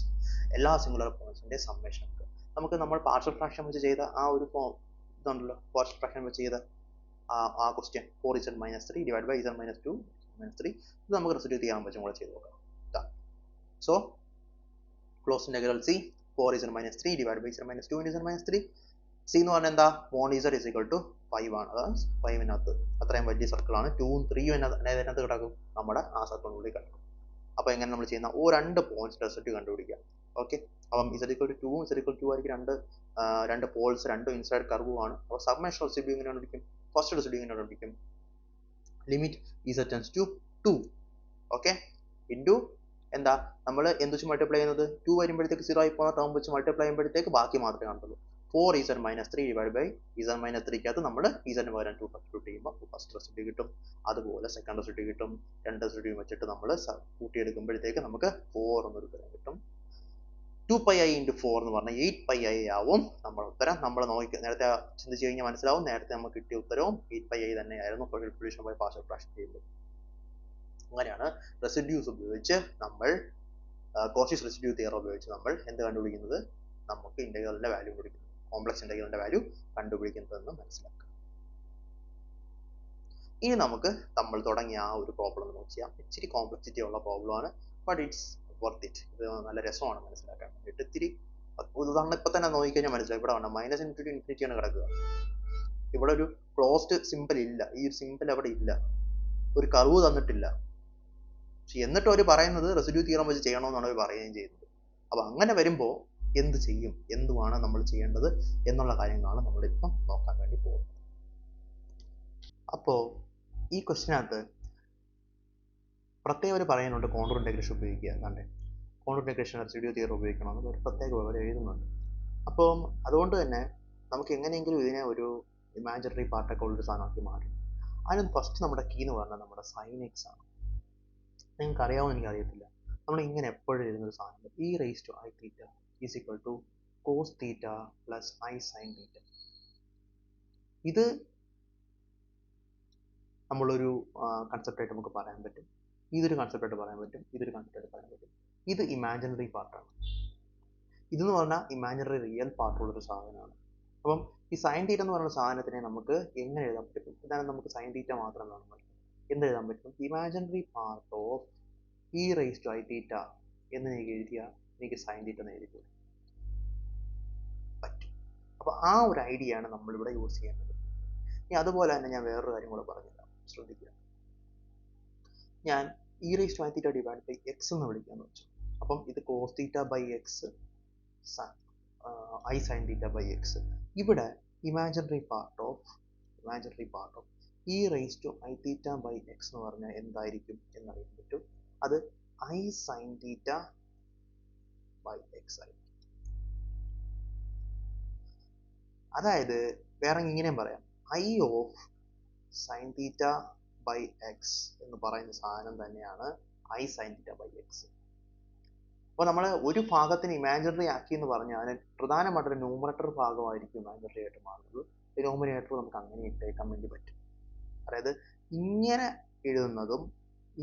A: എല്ലാ സിംഗുലർ പോയിന്റ്സിന്റെ സമ്മേഷൻ ഒക്കെ നമുക്ക് നമ്മൾ പാർഷ്യൽ ഫ്രാക്ഷൻ വെച്ച് ചെയ്ത ആ ഒരു ഇതുണ്ടല്ലോ, പാർഷ്യൽ ഫ്രാക്ഷൻ വെച്ച് ചെയ്ത ആ question 4z -3 divided by z -2 -3, ഇത് നമുക്ക് റെസിഡ്യൂ ചെയ്യാൻ വെച്ചും കൂടെ ചെയ്ത് നോക്കാം. So close integral C 4z -3 divided by z -2 into z -3. C എന്ന് പറഞ്ഞാൽ എന്താ? മോൺ z is equal to 5 ആണ്. അതായത് 5-നകത്ത് അത്രയും വലിയ സർക്കിളാണ്. 2ഉം 3ഉം അതിനകത്ത് കിടക്കും, നമ്മുടെ ആ സർക്കിളിനുള്ളിൽ കിടക്കും. അപ്പോൾ എങ്ങനെ നമ്മൾ ചെയ്യുന്ന 2 പോയിന്റ്സ് റെസിഡ്യൂ കണ്ടുപിടിക്കാം. ഓക്കെ, അപ്പം z equal to 2ഉം z equal to 2 ആയിരിക്കും. രണ്ട് പോൾസ്, രണ്ടും ഇൻസൈഡ് കർവും ആണ്. അപ്പോൾ സബ്മേഷൻ റെസിഡ്യൂ എങ്ങനെ കണ്ടുപിടിക്കും? ഫസ്റ്റ് റെസിഡ്യൂ എങ്ങനെ കണ്ടുപിടിക്കും? Limit z tends to 2, okay, into എന്താ നമ്മൾ എന്ത് വെച്ച് മൾട്ടിപ്ലൈ ചെയ്യുന്നത്? 2 വരുമ്പോഴത്തേക്ക് 0 ആയി പോകുന്ന ടേം വെച്ച് മൾട്ടിപ്ലൈ ചെയ്യുമ്പോഴത്തേക്ക് ബാക്കി മാത്രമേ കാണത്തുള്ളൂ. 4z -3 divided by z -3ക്കകത്ത് നമ്മൾ z പകരം 2 സബ്സ്റ്റിറ്റ്യൂട്ട് ചെയ്യുമ്പോൾ ഫസ്റ്റ് റെസിഡ്യൂ കിട്ടും. അതുപോലെ സെക്കൻഡ് റെസിഡ്യൂ കിട്ടും. രണ്ട് റെസിഡ്യൂ വെച്ചിട്ട് നമ്മൾ കൂട്ടിയെടുക്കുമ്പോഴത്തേക്ക് നമുക്ക് 4 എന്നൊരു ഉത്തരം കിട്ടും. 2πi into 4 എന്ന് പറഞ്ഞാൽ 8πi ആവും നമ്മുടെ ഉത്തരം. നമ്മൾ നേരത്തെ ചിന്തിച്ച് കഴിഞ്ഞാൽ മനസ്സിലാവും, നേരത്തെ നമുക്ക് കിട്ടിയ ഉത്തരവും 8πi തന്നെയായിരുന്നു സൊല്യൂഷൻ ബൈ പാർഷ്യൽ ഫ്രാക്ഷൻ ചെയ്യുമ്പോൾ. അങ്ങനെയാണ് റെസിഡ്യൂസ് ഉപയോഗിച്ച് നമ്മൾ കോഷീസ് റെസിഡ്യൂ തിയറം ഉപയോഗിച്ച് നമ്മൾ എന്ത് കണ്ടുപിടിക്കുന്നത്? നമുക്ക് ഇന്റഗ്രലിന്റെ വാല്യൂ കണ്ടുപിടിക്കുന്നത്, കോംപ്ലക്സ് ഇന്റഗ്രലിന്റെ വാല്യൂ കണ്ടുപിടിക്കുന്നതെന്ന് മനസ്സിലാക്കുക. ഇനി നമുക്ക് നമ്മൾ തുടങ്ങിയ ആ ഒരു പ്രോബ്ലം നോക്കി ചെയ്യാം. ഇച്ചിരി കോംപ്ലക്സിറ്റി ഉള്ള പ്രോബ്ലം ആണ്, ബട്ട് ഇറ്റ്സ് വർത്ത് ഇറ്റ്. ഇത് നല്ല രസമാണ് മനസ്സിലാക്കാൻ വേണ്ടിയിട്ട്. ഇത്തിരി ഉദാഹരണം ഇപ്പൊ തന്നെ നോക്കിക്കഴിഞ്ഞാൽ മനസ്സിലായി. ഇവിടെ വേണം -∞ to ∞ ആണ് കിടക്കുക. ഇവിടെ ഒരു ക്ലോസ്ഡ് സിമ്പിൾ ഇല്ല, ഈ ഒരു സിമ്പിൾ അവിടെ ഇല്ല, ഒരു കർവ് തന്നിട്ടില്ല. എന്നിട്ട് അവർ പറയുന്നത് റെസിഡ്യൂ തിയറം വെച്ച് ചെയ്യണമെന്നാണ് അവർ പറയുകയും ചെയ്യുന്നത്. അപ്പൊ അങ്ങനെ വരുമ്പോൾ എന്ത് ചെയ്യും, എന്തുവാണ് നമ്മൾ ചെയ്യേണ്ടത് എന്നുള്ള കാര്യങ്ങളാണ് നമ്മളിപ്പം നോക്കാൻ വേണ്ടി പോകുന്നത്. അപ്പോൾ ഈ ക്വസ്റ്റിനകത്ത് പ്രത്യേകം അവർ പറയുന്നുണ്ട് കോണ്ടൂർ ഇന്റഗ്രേഷൻ ഉപയോഗിക്കുക. അല്ലാണ്ട് കോണ്ടൂർ ഇന്റഗ്രേഷൻ റെസിഡ്യൂ തിയറം ഉപയോഗിക്കണമെന്ന് ഒരു പ്രത്യേകം അവർ എഴുതുന്നുണ്ട്. അപ്പം അതുകൊണ്ട് തന്നെ നമുക്ക് എങ്ങനെയെങ്കിലും ഇതിനെ ഒരു ഇമാജിനറി പാർട്ടൊക്കെ ഉള്ളൊരു സാധനമാക്കി മാറ്റും. അതിന് ഫസ്റ്റ് നമ്മുടെ കീ എന്ന് പറഞ്ഞാൽ നമ്മുടെ സൈൻ എക്സ് ആണ്. നിങ്ങൾക്ക് അറിയാമെന്ന് എനിക്കറിയത്തില്ല. നമ്മൾ ഇങ്ങനെ എപ്പോഴും എഴുതുന്നൊരു സാധനം, e raised to i theta is equal to cos theta plus i sin theta. ഇത് നമ്മളൊരു കൺസെപ്റ്റായിട്ട് നമുക്ക് പറയാൻ പറ്റും, ഇതൊരു കൺസെപ്റ്റായിട്ട് പറയാൻ പറ്റും, ഇതൊരു കൺസെപ്റ്റായിട്ട് പറയാൻ പറ്റും. ഇത് ഇമാജിനറി പാർട്ടാണ്. ഇതെന്ന് പറഞ്ഞാൽ ഇമാജിനറി റിയൽ പാർട്ടുള്ളൊരു സാധനമാണ്. അപ്പം ഈ സൈൻ തീറ്റ എന്ന് പറയുന്ന സാധനത്തിനെ നമുക്ക് എങ്ങനെ എഴുതാൻ പറ്റും? ഇതാണ് നമുക്ക് സൈൻ തീറ്റ മാത്രം കാണുന്നത്. എന്തെഴുതാൻ പറ്റും? Imaginary part of e raise to i theta എന്ന് എനിക്ക് എഴുതിയാൽ എനിക്ക് സൈൻ തീറ്റ എന്ന് എഴുതി പറ്റും. അപ്പോൾ ആ ഒരു ഐഡിയ ആണ് നമ്മളിവിടെ യൂസ് ചെയ്യാൻ പറ്റുന്നത്. ഇനി അതുപോലെ തന്നെ ഞാൻ വേറൊരു കാര്യം കൂടെ പറഞ്ഞുതരാം, ശ്രദ്ധിക്കുക. ഞാൻ e raise to i theta divide by x എന്ന് വിളിക്കാന്ന് വെച്ചു. അപ്പം ഇത് cos theta by x i sine theta by x. ഇവിടെ imaginary part of e raise to i theta by x എന്ന് പറഞ്ഞാൽ എന്തായിരിക്കും എന്നറിയാൻ പറ്റും. അത് i sine theta by x ആയിരിക്കും. അതായത് വേറെ ഇങ്ങനെയും പറയാം, i of sine theta by x എന്ന് പറയുന്ന സാധനം തന്നെയാണ് i sine theta by x. അപ്പോൾ നമ്മൾ ഒരു ഭാഗത്തിന് ഇമാജിനറി ആക്കി എന്ന് പറഞ്ഞാൽ പ്രധാനമായിട്ടൊരു ന്യൂമറേറ്റർ ഭാഗമായിരിക്കും ഇമാജിനറി ആയിട്ട് മാറുന്നത്. ഡിനോമിനേറ്റർ നമുക്ക് അങ്ങനെ ഇട്ടേക്കാൻ വേണ്ടി പറ്റും. അതായത് ഇങ്ങനെ എഴുതുന്നതും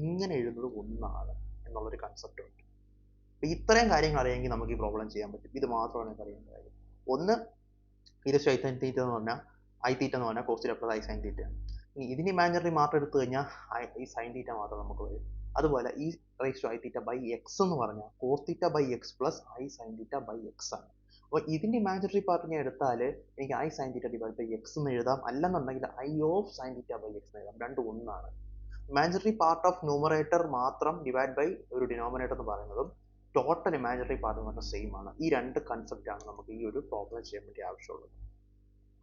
A: ഇങ്ങനെ എഴുതുന്നതും ഒന്നാണ് എന്നുള്ളൊരു കൺസെപ്റ്റ് ഉണ്ട്. അപ്പോൾ ഇത്രയും കാര്യങ്ങൾ അറിയാമെങ്കിൽ നമുക്ക് ഈ പ്രോബ്ലം ചെയ്യാൻ പറ്റും. ഇത് മാത്രമാണ് എനിക്ക് അറിയേണ്ട കാര്യം. ഒന്ന്, ഐ സൈൻ തീറ്റ എന്ന് പറഞ്ഞാൽ ഐ തീറ്റ എന്ന് പറഞ്ഞാൽ cos theta plus i sine തീറ്റയാണ്. ഇനി ഇതിന് ഇമാജിനറി മാത്രം എടുത്തു കഴിഞ്ഞാൽ ഐ സൈൻ തീറ്റ മാത്രം നമുക്ക് വരും. അതുപോലെ ഈ raise to i theta by x എന്ന് പറഞ്ഞാൽ cos theta by x plus i sine theta by x ആണ്. അപ്പോൾ ഇതിൻ്റെ ഇമാജിനറി പാർട്ട് ഞാൻ എടുത്താൽ എനിക്ക് i sine theta divide by x എന്ന് എഴുതാം, അല്ലെന്നുണ്ടെങ്കിൽ i of sine theta by x എന്ന് എഴുതാം. രണ്ടും ഒന്നാണ്. ഇമാജിനറി പാർട്ട് ഓഫ് ന്യൂമറേറ്റർ മാത്രം ഡിവൈഡ് ബൈ ഒരു ഡിനോമിനേറ്റർ എന്ന് പറയുന്നതും ടോട്ടൽ ഇമാജിനറി പാർട്ട് എന്ന് പറഞ്ഞാൽ സെയിം ആണ്. ഈ രണ്ട് കൺസെപ്റ്റാണ് നമുക്ക് ഈ ഒരു പ്രോബ്ലം ചെയ്യാൻ വേണ്ടി ആവശ്യമുള്ളത്.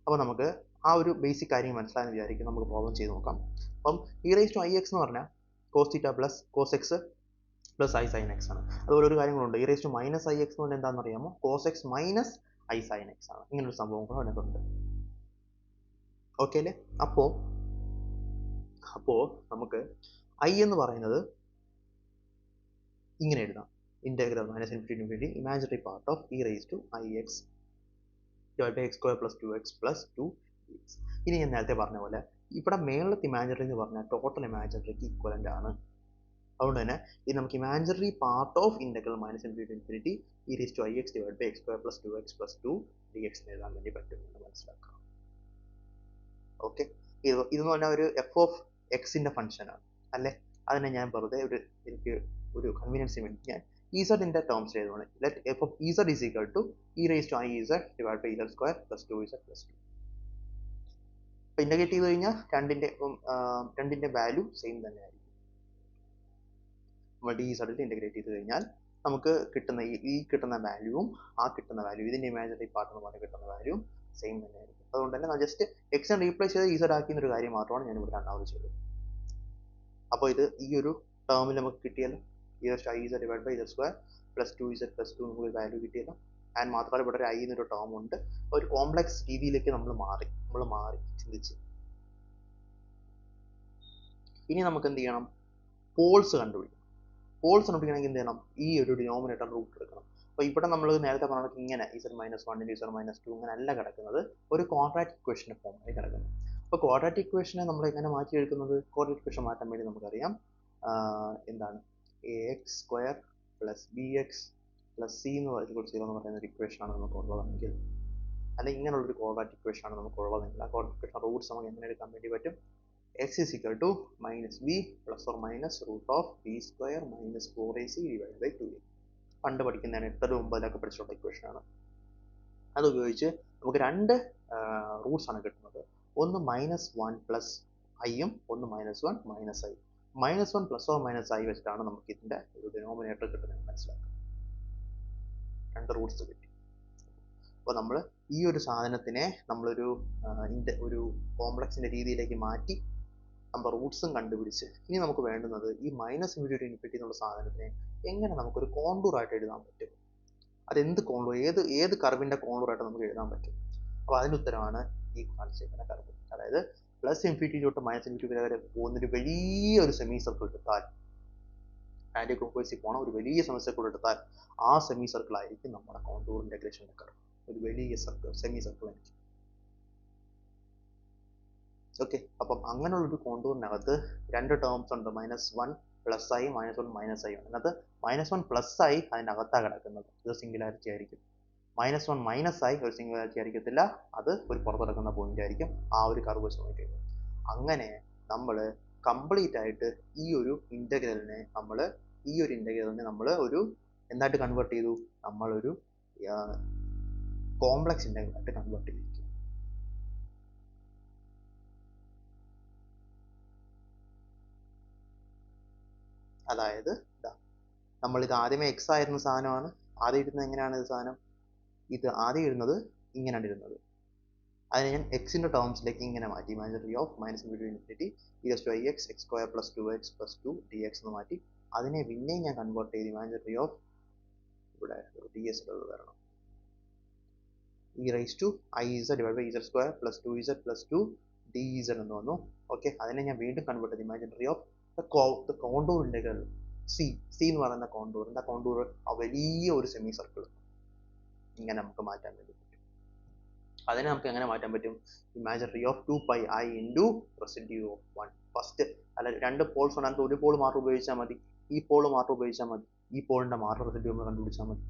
A: അപ്പോൾ നമുക്ക് ആ ഒരു ബേസിക് കാര്യം മനസ്സിലായെന്ന് വിചാരിക്കും. നമുക്ക് പ്രോബ്ലം ചെയ്ത് നോക്കാം. അപ്പം e raise to i x എന്ന് പറഞ്ഞാൽ cos theta plus cos x plus i sine x ആണ്. അതുപോലെ ഒരു കാര്യങ്ങളുണ്ട്, e raise to minus i x എന്ന് പറഞ്ഞാൽ എന്താണെന്ന് അറിയാമോ? Cos x minus i sine x ആണ്. ഇങ്ങനൊരു സംഭവം കൂടെ അതിനകത്തുണ്ട്. ഓക്കെ അല്ലേ? അപ്പോൾ നമുക്ക് ഐ എന്ന് പറയുന്നത് ഇങ്ങനെ എഴുതാം, integral minus infinity to infinity imaginary part of e raise to i x divide by x square plus 2x plus 2x. ഇനി ഞാൻ നേരത്തെ പറഞ്ഞ പോലെ ഇവിടെ മേളത്തെ ഇമാജിനറി എന്ന് പറഞ്ഞാൽ ടോട്ടൽ ഇമാജിനറിക്ക് ഈക്വലൻ്റ് ആണ്. അതുകൊണ്ട് തന്നെ ഇത് നമുക്ക് imaginary part of integral minus infinity to infinity e raise to i x divide by x square plus 2x plus 2dx എഴുതാൻ വേണ്ടി പറ്റും എന്ന് മനസ്സിലാക്കാം. ഓക്കെ, ഇതെന്ന് പറഞ്ഞാൽ ഒരു എഫ് ഓഫ് എക്സിന്റെ ഫംഗ്ഷനാണ് അല്ലേ? അതിനെ ഞാൻ വെറുതെ എനിക്ക് ഒരു കൺവീനിയൻസിന് വേണ്ടി ഞാൻ ഇസഡിന്റെ ടേംസ് എഴുതുകയാണ്. Let f of z is equal to e raise to i z divide by z square plus 2z plus 2. അപ്പോൾ ഇൻ്റഗ്രേറ്റ് ചെയ്ത് കഴിഞ്ഞാൽ രണ്ടിന്റെ വാല്യൂ സെയിം തന്നെ ആയിരിക്കും. നമ്മൾ ഡി ഇസഡിൽ ഇൻ്റഗ്രേറ്റ് ചെയ്ത് കഴിഞ്ഞാൽ നമുക്ക് കിട്ടുന്ന ഈ കിട്ടുന്ന വാല്യൂവും ആ കിട്ടുന്ന വാല്യൂ ഇതിന്റെ ഇമാജിനറി പാർട്ട് എന്ന് പറഞ്ഞാൽ കിട്ടുന്ന വാല്യൂ സെയിം തന്നെ ആയിരിക്കും. അതുകൊണ്ട് തന്നെ ജസ്റ്റ് എക്സിനെ റീപ്ലേസ് ചെയ്ത് ഇസഡ് ആക്കിയെന്നൊരു കാര്യം മാത്രമാണ് ഞാൻ ഇവിടെ രണ്ടാമത് ചെയ്തത്. അപ്പോൾ ഇത് ഈ ഒരു ടേമിൽ നമുക്ക് കിട്ടിയല്ലോ, e raise to i z divide by z square plus 2z plus 2 നമുക്ക് വാല്യൂ കിട്ടിയല്ലോ. ആൻഡ് മാത്രമല്ല ഇവിടെ ഒരു ഐ എന്നൊരു ടേം ഉണ്ട്. ഒരു കോംപ്ലക്സ് രീതിയിലേക്ക് നമ്മൾ മാറി ചിന്തിച്ച് ഇനി നമുക്ക് എന്ത് ചെയ്യണം? പോൾസ് കണ്ടുപിടിക്കണം. പോൾസ് കണ്ടുപിടിക്കണമെങ്കിൽ എന്ത് ചെയ്യണം? ഈ ഒരു ഡിനോമിനേറ്റർ റൂട്ട് എടുക്കണം. അപ്പോൾ ഇവിടെ നമ്മൾ നേരത്തെ പറഞ്ഞത് ഇങ്ങനെ z-1 z-2 ഇങ്ങനെ അല്ല കിടക്കുന്നത്, ഒരു ക്വാഡ്രാറ്റിക് ഇക്വേഷൻ്റെ ഫോമായി കിടക്കുന്നത്. അപ്പോൾ ക്വാഡ്രാറ്റിക് ഇക്വേഷനെ നമ്മൾ എങ്ങനെ മാറ്റി എടുക്കുന്നത്? ക്വാഡ്രാറ്റിക് ഇക്വേഷൻ മാറ്റാൻ വേണ്ടി നമുക്കറിയാം എന്താണ് ax square plus bx plus c എന്ന് പറയുന്ന ഒരു ഇക്വേഷനാണ് നമുക്ക് ഉള്ളതെങ്കിൽ, അല്ലെങ്കിൽ ഇങ്ങനെയുള്ളൊരു ക്വാഡ്രാറ്റിക് ഇക്വേഷനാണ് നമുക്ക് ഉള്ളതെങ്കിൽ ആ ക്വാഡ്രാറ്റിക് ഇക്വേഷൻ റൂട്ട്സ് നമുക്ക് എങ്ങനെ എടുക്കാൻ വേണ്ടി പറ്റും? x is equal to minus b plus or minus root of b square minus 4ac divided by 2a. പണ്ട് പഠിക്കുന്നതാണ്, 8 9 പഠിച്ചുള്ള ഇക്വേഷൻ ആണ്. അത് ഉപയോഗിച്ച് നമുക്ക് രണ്ട് റൂട്ട്സ് ആണ് കിട്ടുന്നത്. ഒന്ന് -1 പ്ലസ് ഐയും ഒന്ന് -1 minus I. -1 plus or minus I വെച്ചിട്ടാണ് നമുക്ക് ഇതിന്റെ ഒരു ഡിനോമിനേറ്റർ കിട്ടുന്നത് മനസ്സിലാക്കുക. രണ്ട് റൂട്ട്സ് കിട്ടി. അപ്പോൾ നമ്മൾ ഈ ഒരു സാധനത്തിനെ നമ്മളൊരു കോംപ്ലക്സിന്റെ രീതിയിലേക്ക് മാറ്റി നമ്മൾ റൂട്ട്സും കണ്ടുപിടിച്ച് ഇനി നമുക്ക് വേണ്ടുന്നത് ഈ മൈനസ് ഇൻഫിനിറ്റി ഇൻഫിനിറ്റി എന്നുള്ള സാധനത്തിനെ എങ്ങനെ നമുക്കൊരു കോണ്ടൂർ ആയിട്ട് എഴുതാൻ പറ്റും? അതെന്ത് കോണ്ടൂർ, ഏത് കർവിന്റെ കോണ്ടൂർ ആയിട്ട് നമുക്ക് എഴുതാൻ പറ്റും? അപ്പോൾ അതിന് ഉത്തരമാണ് ഈ കാണിച്ചിരിക്കുന്ന കർവ്. അതായത് പ്ലസ് ഇൻഫിനിറ്റി തൊട്ട് മൈനസ് ഇൻഫിനിറ്റി വരെ പോകുന്നൊരു വലിയൊരു സെമി സർക്കിൾ എടുത്താൽ, ആന്റി ക്ലോക്ക്വൈസിൽ പോണ ഒരു വലിയ സെമി സർക്കിൾ എടുത്താൽ ആ സെമി സർക്കിൾ ആയിരിക്കും നമ്മുടെ കോണ്ടൂർ ഇന്റഗ്രേഷന്റെ കർവ്. ഒരു വലിയ സർക്കിൾ, സെമി സർക്കിൾ ആയിരിക്കും. ഓക്കെ, അപ്പം അങ്ങനെയുള്ളൊരു കോണ്ടൂറിനകത്ത് രണ്ട് ടേംസ് ഉണ്ട്, -1 പ്ലസ് ആയി, -1 മൈനസ് ആയി. അതിനകത്ത് -1 പ്ലസ് ആയി അതിനകത്താണ് കിടക്കുന്നത്, ഇത് സിംഗുലാരിറ്റി ആയിരിക്കും. -1 മൈനസ് ആയി ഒരു സിംഗുലാരിറ്റി ആയിരിക്കത്തില്ല, അത് ഒരു പുറത്ത് കിടക്കുന്ന പോയിന്റ് ആയിരിക്കും. ആ ഒരു കർവ് വെച്ച് നോക്കിക്കഴിഞ്ഞാൽ അങ്ങനെ നമ്മൾ കംപ്ലീറ്റ് ആയിട്ട് ഈ ഒരു ഇന്റഗ്രലിനെ നമ്മൾ ഒരു എന്തായിട്ട് കൺവേർട്ട് ചെയ്തു, നമ്മളൊരു കോംപ്ലക്സ് ഇന്റഗ്രൽ ആയിട്ട് കൺവേർട്ട് ചെയ്തു. അതായത് നമ്മൾ ഇത് ആദ്യമേ എക്സ് ആയിരുന്ന സാധനമാണ്, ആദ്യം ഇരുന്നത് എങ്ങനെയാണ് ഇത് സാധനം, ഇത് ആദ്യം ഇരുന്നത് ഇങ്ങനെയാണ് ഇരുന്നത്, അതിനെ ഞാൻ എക്സിന്റെ ടേംസിലേക്ക് ഇങ്ങനെ മാറ്റി. Imaginary of minus infinity (ix x² + 2x + 2 dx) എന്ന് മാറ്റി. അതിനെ പിന്നെയും ഞാൻ കൺവേർട്ട് ചെയ്ത് ഇമാജിനറി ഓഫ് ഇവിടെ ds വരണം, e⁻iz / z² + 2z + 2 dz എന്ന് വന്നു. ഓക്കെ, അതിനെ ഞാൻ വീണ്ടും കൺവേർട്ട് ചെയ്ത് imaginary of the contour integral C എന്ന് പറയുന്ന കോണ്ടൂർ ആ വലിയ ഒരു സെമി സർക്കിൾ ഇങ്ങനെ നമുക്ക് മാറ്റാൻ വേണ്ടി പറ്റും. അതിനെ നമുക്ക് എങ്ങനെ മാറ്റാൻ പറ്റും, imaginary of 2πi into residue of 1. First അല്ല, രണ്ട് പോൾസ് ഉണ്ട്, ഒരു പോൾ മാത്രം ഉപയോഗിച്ചാൽ മതി, ഈ പോൾ മാത്രം ഉപയോഗിച്ചാൽ മതി, ഈ പോളിന്റെ മാത്രം റെസിഡ്യൂ നമ്മൾ കണ്ടുപിടിച്ചാൽ മതി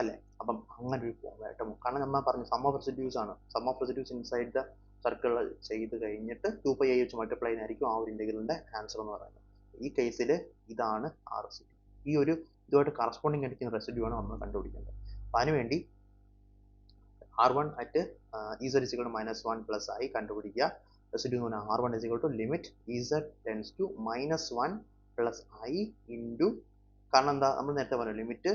A: അല്ലേ. അപ്പം അങ്ങനെ ഒരു ആയിട്ട്, കാരണം നമ്മൾ പറഞ്ഞു സം ഓഫ് റെസിഡ്യൂസ് ആണ്, sum of residues inside the circle ചെയ്ത് കഴിഞ്ഞിട്ട് 2πi വെച്ച് മൾട്ടിപ്ലൈ ആയിരിക്കും ആ ഒരു ഇന്റഗ്രലിന്റെ ആൻസർ എന്ന് പറയുന്നത്. ഈ കേസിൽ ഇതാണ് ആ റെസിഡ്യൂ, ഈ ഒരു ഇതുമായിട്ട് കറസ്പോണ്ടിങ് അടിക്കുന്ന റെസിഡ്യൂ ആണ് നമ്മൾ കണ്ടുപിടിക്കേണ്ടത്. അപ്പം അതിനുവേണ്ടി r1 at ez = -1 + i കണ്ടുപിടിക്കുക. റെസിഡ്യൂ എന്ന് പറഞ്ഞാൽ r1 = limit z tends to -1 + i into, കാരണം എന്താ, നമ്മൾ നേരത്തെ പറഞ്ഞു ലിമിറ്റ്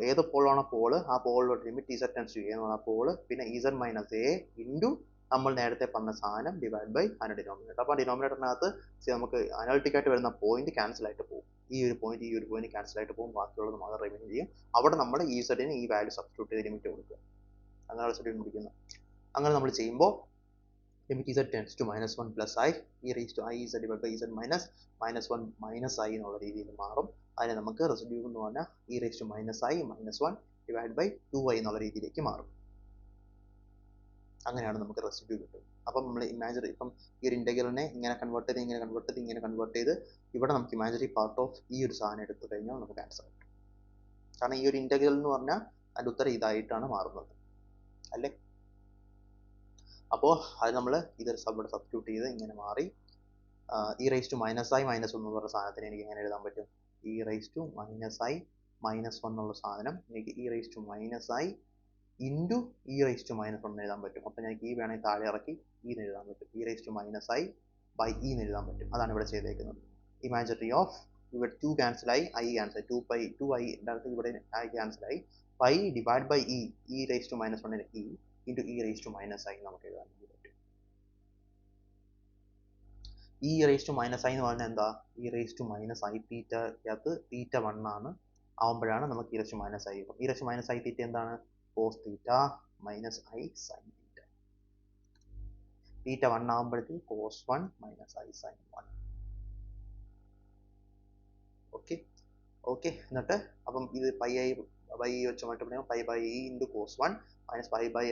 A: ഏത് പോളാണോ പോള് ആ പോളിലോട്ട് limit z tends to a എന്നുള്ള പോള്, പിന്നെ z - a ഇൻറ്റു നമ്മൾ നേരത്തെ പറഞ്ഞ സാധനം ഡിവൈഡ് ബൈ അതിന്റെ ഡിനോമിനേറ്റർ. അപ്പോൾ ഡിനോമിനേറ്ററിനകത്ത് നമുക്ക് അനാലിറ്റിക് ആയിട്ട് വരുന്ന പോയിന്റ് ക്യാൻസൽ ആയിട്ട് പോകും, ഈ ഒരു പോയിന്റ് ക്യാൻസൽ ആയിട്ട് പോകും, ബാക്കിയുള്ളത് മാത്രം റിമൈൻ ചെയ്യും. അവിടെ നമ്മൾ ന് ഈ വാല്യൂ സബ്സ്റ്റിറ്റ്യൂട്ട് ചെയ്ത് ലിമിറ്റ് കൊടുക്കുക, അങ്ങനെ റെസിഡ്യൂ പിടിക്കുന്നത്. അങ്ങനെ നമ്മൾ ചെയ്യുമ്പോൾ limit z tends to -1 + i e⁻iz / z -1 - i എന്നുള്ള രീതിയിൽ മാറും. അതിനെ നമുക്ക് റെസിഡ്യൂ എന്ന് പറഞ്ഞാൽ e⁻i - 1 ഡിവൈഡ് ബൈ 2i എന്നുള്ള രീതിയിലേക്ക് മാറും. അങ്ങനെയാണ് നമുക്ക് റെസിഡ്യൂ കിട്ടുന്നത്. അപ്പം നമ്മൾ ഇമാജിനറി, ഇപ്പം ഈ ഒരു ഇന്റഗ്രലിനെ ഇങ്ങനെ കൺവേർട്ട് ചെയ്ത് ഇവിടെ നമുക്ക് ഇമാജിനറി പാർട്ട് ഓഫ് ഈ ഒരു സാധനം എടുത്തു കഴിഞ്ഞാൽ നമുക്ക് ആൻസർ കിട്ടും. കാരണം ഈ ഒരു ഇന്റഗ്രൽ എന്ന് പറഞ്ഞാൽ അതിന്റെ ഉത്തരം ഇതായിട്ടാണ് മാറുന്നത് അല്ലേ. അപ്പോൾ അത് നമ്മൾ ഇത് ഇവിടെ സബ്സ്റ്റിറ്റ്യൂട്ട് ചെയ്ത് ഇങ്ങനെ മാറി. e⁻i - (-1) എന്ന് പറഞ്ഞ സാധനത്തിന് എനിക്ക് എങ്ങനെ എഴുതാൻ പറ്റും, e⁻i - (-1) എന്നുള്ള സാധനം എനിക്ക് e⁻i ഇൻറ്റു e⁻1 എഴുതാൻ പറ്റും. അപ്പം എനിക്ക് ഈ വേണമെങ്കിൽ താഴെ ഇറക്കി e എന്ന് എഴുതാൻ പറ്റും, e⁻i by e എന്ന് എഴുതാൻ പറ്റും. അതാണ് ഇവിടെ ചെയ്തേക്കുന്നത്. ഇമാജിനറി ഓഫ് ഇവിടെ 2 ക്യാൻസൽ ആയി, i ക്യാൻസൽ, 2i അടുത്ത് ഇവിടെ i ക്യാൻസൽ ആയി, pi divide by e e⁻1 e into e⁻i നമുക്ക് എഴുതാൻ വേണ്ടി പറ്റും. e⁻i എന്ന് പറഞ്ഞാൽ എന്താ, e⁻i തീറ്റക്കകത്ത് θ1 ആണ് ആവുമ്പോഴാണ് നമുക്ക് e⁻i. e⁻i തീറ്റ എന്താണ്, cos θ മൈനസ് i sin θ. θ1 ആകുമ്പോഴത്തേക്ക് cos 1 minus i sin 1. Okay എന്നിട്ട് അപ്പം ഇത് പൈ ബൈ ഇ വെച്ച് മൾട്ടിപ്ലൈ ചെയ്യുമ്പോൾ pi by e into cos 1 minus pi by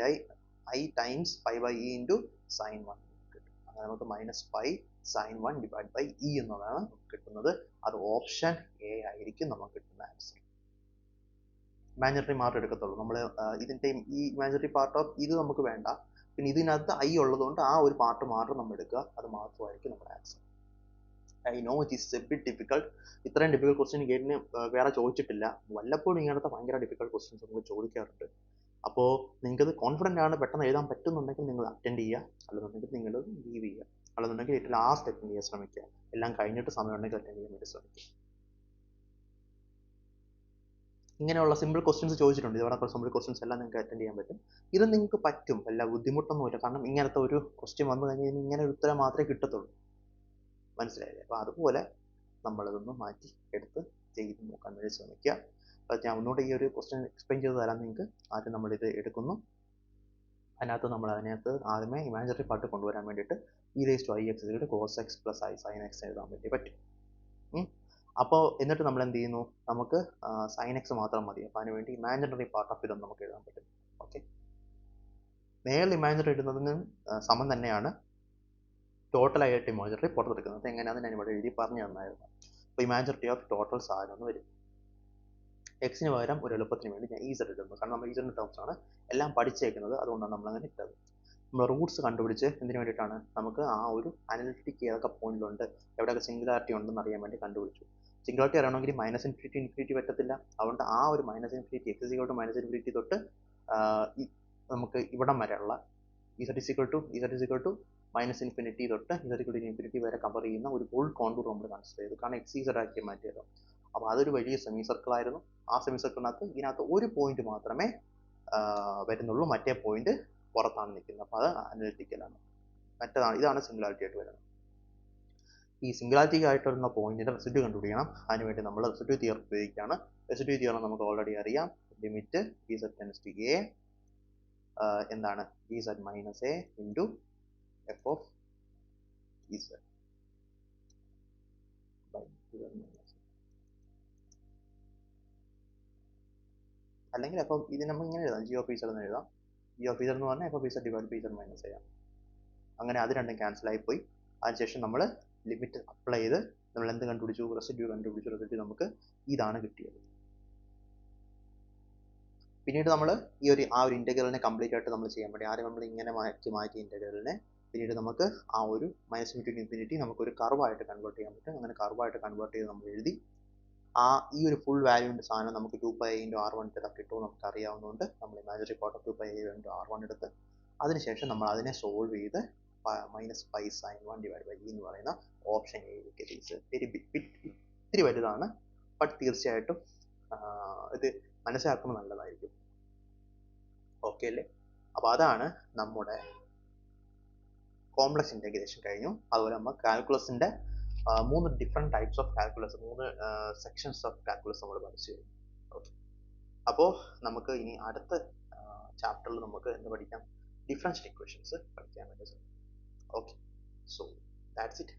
A: i times pi by e into sin 1 കിട്ടും. അങ്ങനെ നമുക്ക് -π sin 1 ഡിവൈഡ് ബൈ ഇ എന്നതാണ് നമുക്ക് കിട്ടുന്നത്. അത് ഓപ്ഷൻ എ ആയിരിക്കും നമുക്ക് കിട്ടുന്ന ആൻസർ. ഇമാജിനറി മാത്രം എടുക്കത്തുള്ളൂ നമ്മൾ, ഇതിന്റെ ഈ ഇമാജിനറി പാർട്ട് ഓഫ് ഇത് നമുക്ക് വേണ്ട, പിന്നെ ഇതിനകത്ത് ഐ ഉള്ളതുകൊണ്ട് ആ ഒരു പാർട്ട് മാത്രം നമ്മൾ എടുക്കുക, അത് മാത്രമായിരിക്കും നമ്മുടെ answer. I know it is A bit difficult. ഇത്രയും ഡിഫിക്കൽട്ട് ക്വസ്റ്റ്യൻ ഗേറ്റിന് വേറെ ചോദിച്ചിട്ടില്ല. വല്ലപ്പോഴും ഇങ്ങനത്തെ ഭയങ്കര ഡിഫിക്കൽട്ട് ക്വസ്റ്റ്യൻസ് നമുക്ക് ചോദിക്കാറുണ്ട്. അപ്പോൾ നിങ്ങൾക്കത് കോൺഫിഡൻ്റ് ആണ്, പെട്ടെന്ന് എഴുതാൻ പറ്റുന്നുണ്ടെങ്കിൽ നിങ്ങൾ അറ്റൻഡ് ചെയ്യുക, അല്ലെന്നുണ്ടെങ്കിൽ നിങ്ങൾ ലീവ് ചെയ്യുക, അല്ലെന്നുണ്ടെങ്കിൽ ഏറ്റവും ലാസ്റ്റ് അറ്റൻഡ് ചെയ്യാൻ ശ്രമിക്കുക. എല്ലാം കഴിഞ്ഞിട്ട് സമയമുണ്ടെങ്കിൽ അറ്റൻഡ് ചെയ്യാൻ വേണ്ടി ശ്രമിക്കുക. ഇങ്ങനെയുള്ള സിമ്പിൾ ക്വസ്റ്റ്യൻസ് ചോദിച്ചിട്ടുണ്ട്, ഇതോടൊപ്പം സിമ്പിൾ ക്വസ്റ്റ്യൻസ് എല്ലാം നിങ്ങൾക്ക് അറ്റൻഡ് ചെയ്യാൻ പറ്റും. ഇത് നിങ്ങൾക്ക് പറ്റും, വല്ല ബുദ്ധിമുട്ടൊന്നുമില്ല. കാരണം ഇങ്ങനത്തെ ഒരു ക്വസ്റ്റ്യൻ വന്നു കഴിഞ്ഞാൽ ഇങ്ങനെ ഒരു ഉത്തരം മാത്രമേ കിട്ടത്തുള്ളൂ, മനസ്സിലായില്ലേ. അപ്പോൾ അതുപോലെ നമ്മളതൊന്ന് മാറ്റി എടുത്ത് ചെയ്ത് നോക്കാൻ വേണ്ടി ശ്രമിക്കുക. അപ്പോൾ ഞാൻ ഒന്നുകൂടെ ഈ ഒരു ക്വസ്റ്റ്യൻ എക്സ്പ്ലെയിൻ ചെയ്ത് തരാം നിങ്ങൾക്ക്. ആദ്യം നമ്മളിത് എടുക്കുന്നു, അതിനകത്ത് ആദ്യമേ ഇമാജിനറി പാർട്ട് കൊണ്ടുവരാൻ വേണ്ടിയിട്ട് e⁻ix cos x + i sin x എഴുതാൻ വേണ്ടി പറ്റും. അപ്പോൾ എന്നിട്ട് നമ്മൾ എന്ത് ചെയ്യുന്നു, നമുക്ക് sin x മാത്രം മതി. അപ്പോൾ അതിന് വേണ്ടി ഇമാജിനറി പാർട്ട് ഓഫ് ഇതൊന്നും നമുക്ക് എഴുതാൻ പറ്റും. ഓക്കെ, മേളിൽ ഇമാജിനറി ഇടുന്നതിന് സമം തന്നെയാണ് ടോട്ടലായിട്ട് ഇമാജിനറി പുറത്തെടുക്കുന്നത്. എങ്ങനെയാണെന്ന് ഞാൻ ഇവിടെ എഴുതി പറഞ്ഞു തന്നായിരുന്നു. അപ്പോൾ ഇമാജിനറി ഓഫ് ടോട്ടൽ സാധനം എന്ന് വരും. എക്സിന് പകരം ഒരു എളുപ്പത്തിന് വേണ്ടി ഞാൻ ഇസഡ് ഇടുന്നു. കാരണം നമ്മൾ ഇസഡിൻ്റെ ടേംസ് ആണ് എല്ലാം പഠിച്ചേക്കുന്നത്, അതുകൊണ്ടാണ് നമ്മൾ അങ്ങനെ ഇട്ടത്. നമ്മൾ റൂട്ട്സ് കണ്ടുപിടിച്ച് എന്തിനു വേണ്ടിയിട്ടാണ്? നമുക്ക് ആ ഒരു അനലിറ്റിക് ഏതൊക്കെ പോയിന്റിലുണ്ട്, എവിടെയൊക്കെ സിംഗുലാരിറ്റി ഉണ്ടെന്ന് അറിയാൻ വേണ്ടി കണ്ടുപിടിച്ചു. സിംഗുലാരിറ്റി അറിയണമെങ്കിൽ -ഇൻഫിനിറ്റി പറ്റത്തില്ല. അതുകൊണ്ട് ആ ഒരു -minus infinity x equal to -minus infinity തൊട്ട് നമുക്ക് ഇവിടം വരെയുള്ള z is equal to -minus infinity തൊട്ട് ഇൻഫിനിറ്റി വരെ കവർ ചെയ്യുന്ന ഒരു ഫുൾ കോണ്ടൂർ നമ്മൾ കൺസിഡർ ചെയ്തു. കാരണം എക്സ് ഇസഡ് ആക്കി മാറ്റിയല്ലോ. അപ്പോൾ അതൊരു വലിയ സെമി സർക്കിൾ ആയിരുന്നു. ആ സെമി സർക്കിളിനകത്ത് ഇതിനകത്ത് ഒരു പോയിന്റ് മാത്രമേ വരുന്നുള്ളൂ, മറ്റേ പോയിന്റ് പുറത്താണ് നിൽക്കുന്നത്. അപ്പോൾ അത് അനലിറ്റിക്കലാണ്. ഇതാണ് സിംഗുലാരിറ്റി ആയിട്ട് വരുന്നത്. ഈ സിംഗുലാരിറ്റി ആയിട്ട് വരുന്ന പോയിന്റിന്റെ റെസിഡ്യൂ കണ്ടുപിടിക്കണം. അതിനുവേണ്ടി നമ്മൾ റെസിഡ്യൂ തിയറം ഉപയോഗിക്കുകയാണ്. റെസിഡ്യൂ തിയറം നമുക്ക് ഓൾറെഡി അറിയാം. Limit z tends to a എന്താണ് z minus a into f of z അല്ലെങ്കിൽ അപ്പോൾ ഇത് നമ്മൾ ഇങ്ങനെ എഴുതാം, g ഓഫ് z എന്ന് എഴുതാം. g ഓഫ് z എന്ന് പറഞ്ഞാൽ f of z divide by z minus a. അങ്ങനെ അത് രണ്ടും ക്യാൻസൽ ആയി പോയി. അതിനുശേഷം നമ്മൾ ലിമിറ്റ് അപ്ലൈ ചെയ്ത് നമ്മൾ എന്ത് കണ്ടുപിടിച്ചു? റെസിഡ്യൂ കണ്ടുപിടിച്ചു. റെസിഡ്യൂ നമുക്ക് ഇതാണ് കിട്ടിയത്. പിന്നീട് നമ്മൾ ആ ഒരു ഇൻ്റഗ്രലിനെ കംപ്ലീറ്റ് ആയിട്ട് നമ്മൾ ചെയ്യാൻ വേണ്ടി ആദ്യം നമ്മൾ ഇങ്ങനെ മാറ്റി ഇൻ്റഗ്രലിനെ പിന്നീട് നമുക്ക് ആ ഒരു -ഇൻഫിനിറ്റി നമുക്കൊരു കർവായിട്ട് കൺവേർട്ട് ചെയ്യാൻ പറ്റും. അങ്ങനെ കർവായിട്ട് കൺവേർട്ട് ചെയ്ത് നമ്മൾ എഴുതി. ഈ ഒരു ഫുൾ വാല്യൂവിൻ്റെ സാധനം നമുക്ക് 2π × r1 കിട്ടുമോ നമുക്ക് അറിയാവുന്നതുകൊണ്ട് നമ്മൾ ഇമാജിനറി പാർട്ട് ഓഫ് 2π × r1 എടുത്ത് അതിനുശേഷം നമ്മൾ അതിനെ സോൾവ് ചെയ്ത് -π sin 1 ഡിവൈഡ് ബൈ എന്ന് പറയുന്ന ഓപ്ഷൻ ഇത്തിരി വലുതാണ്. ബട്ട് തീർച്ചയായിട്ടും ഇത് മനസ്സിലാക്കുന്നത് നല്ലതായിരിക്കും. ഓക്കെ അല്ലേ? അപ്പോൾ അതാണ് നമ്മുടെ കോംപ്ലക്സ് ഇൻ്റഗ്രേഷൻ കഴിഞ്ഞു. അതുപോലെ നമ്മൾ കാൽക്കുലസിൻ്റെ 3 different types of calculus, 3 sections of calculus നമ്മൾ പഠിച്ചു കഴിഞ്ഞു. ഓക്കെ, അപ്പോൾ നമുക്ക് ഇനി അടുത്ത ചാപ്റ്ററിൽ നമുക്ക് എന്ത് പഠിക്കാം? ഡിഫറൻഷ്യൽ ഇക്വേഷൻസ് പഠിക്കാൻ വേണ്ടി. Okay, so that's it.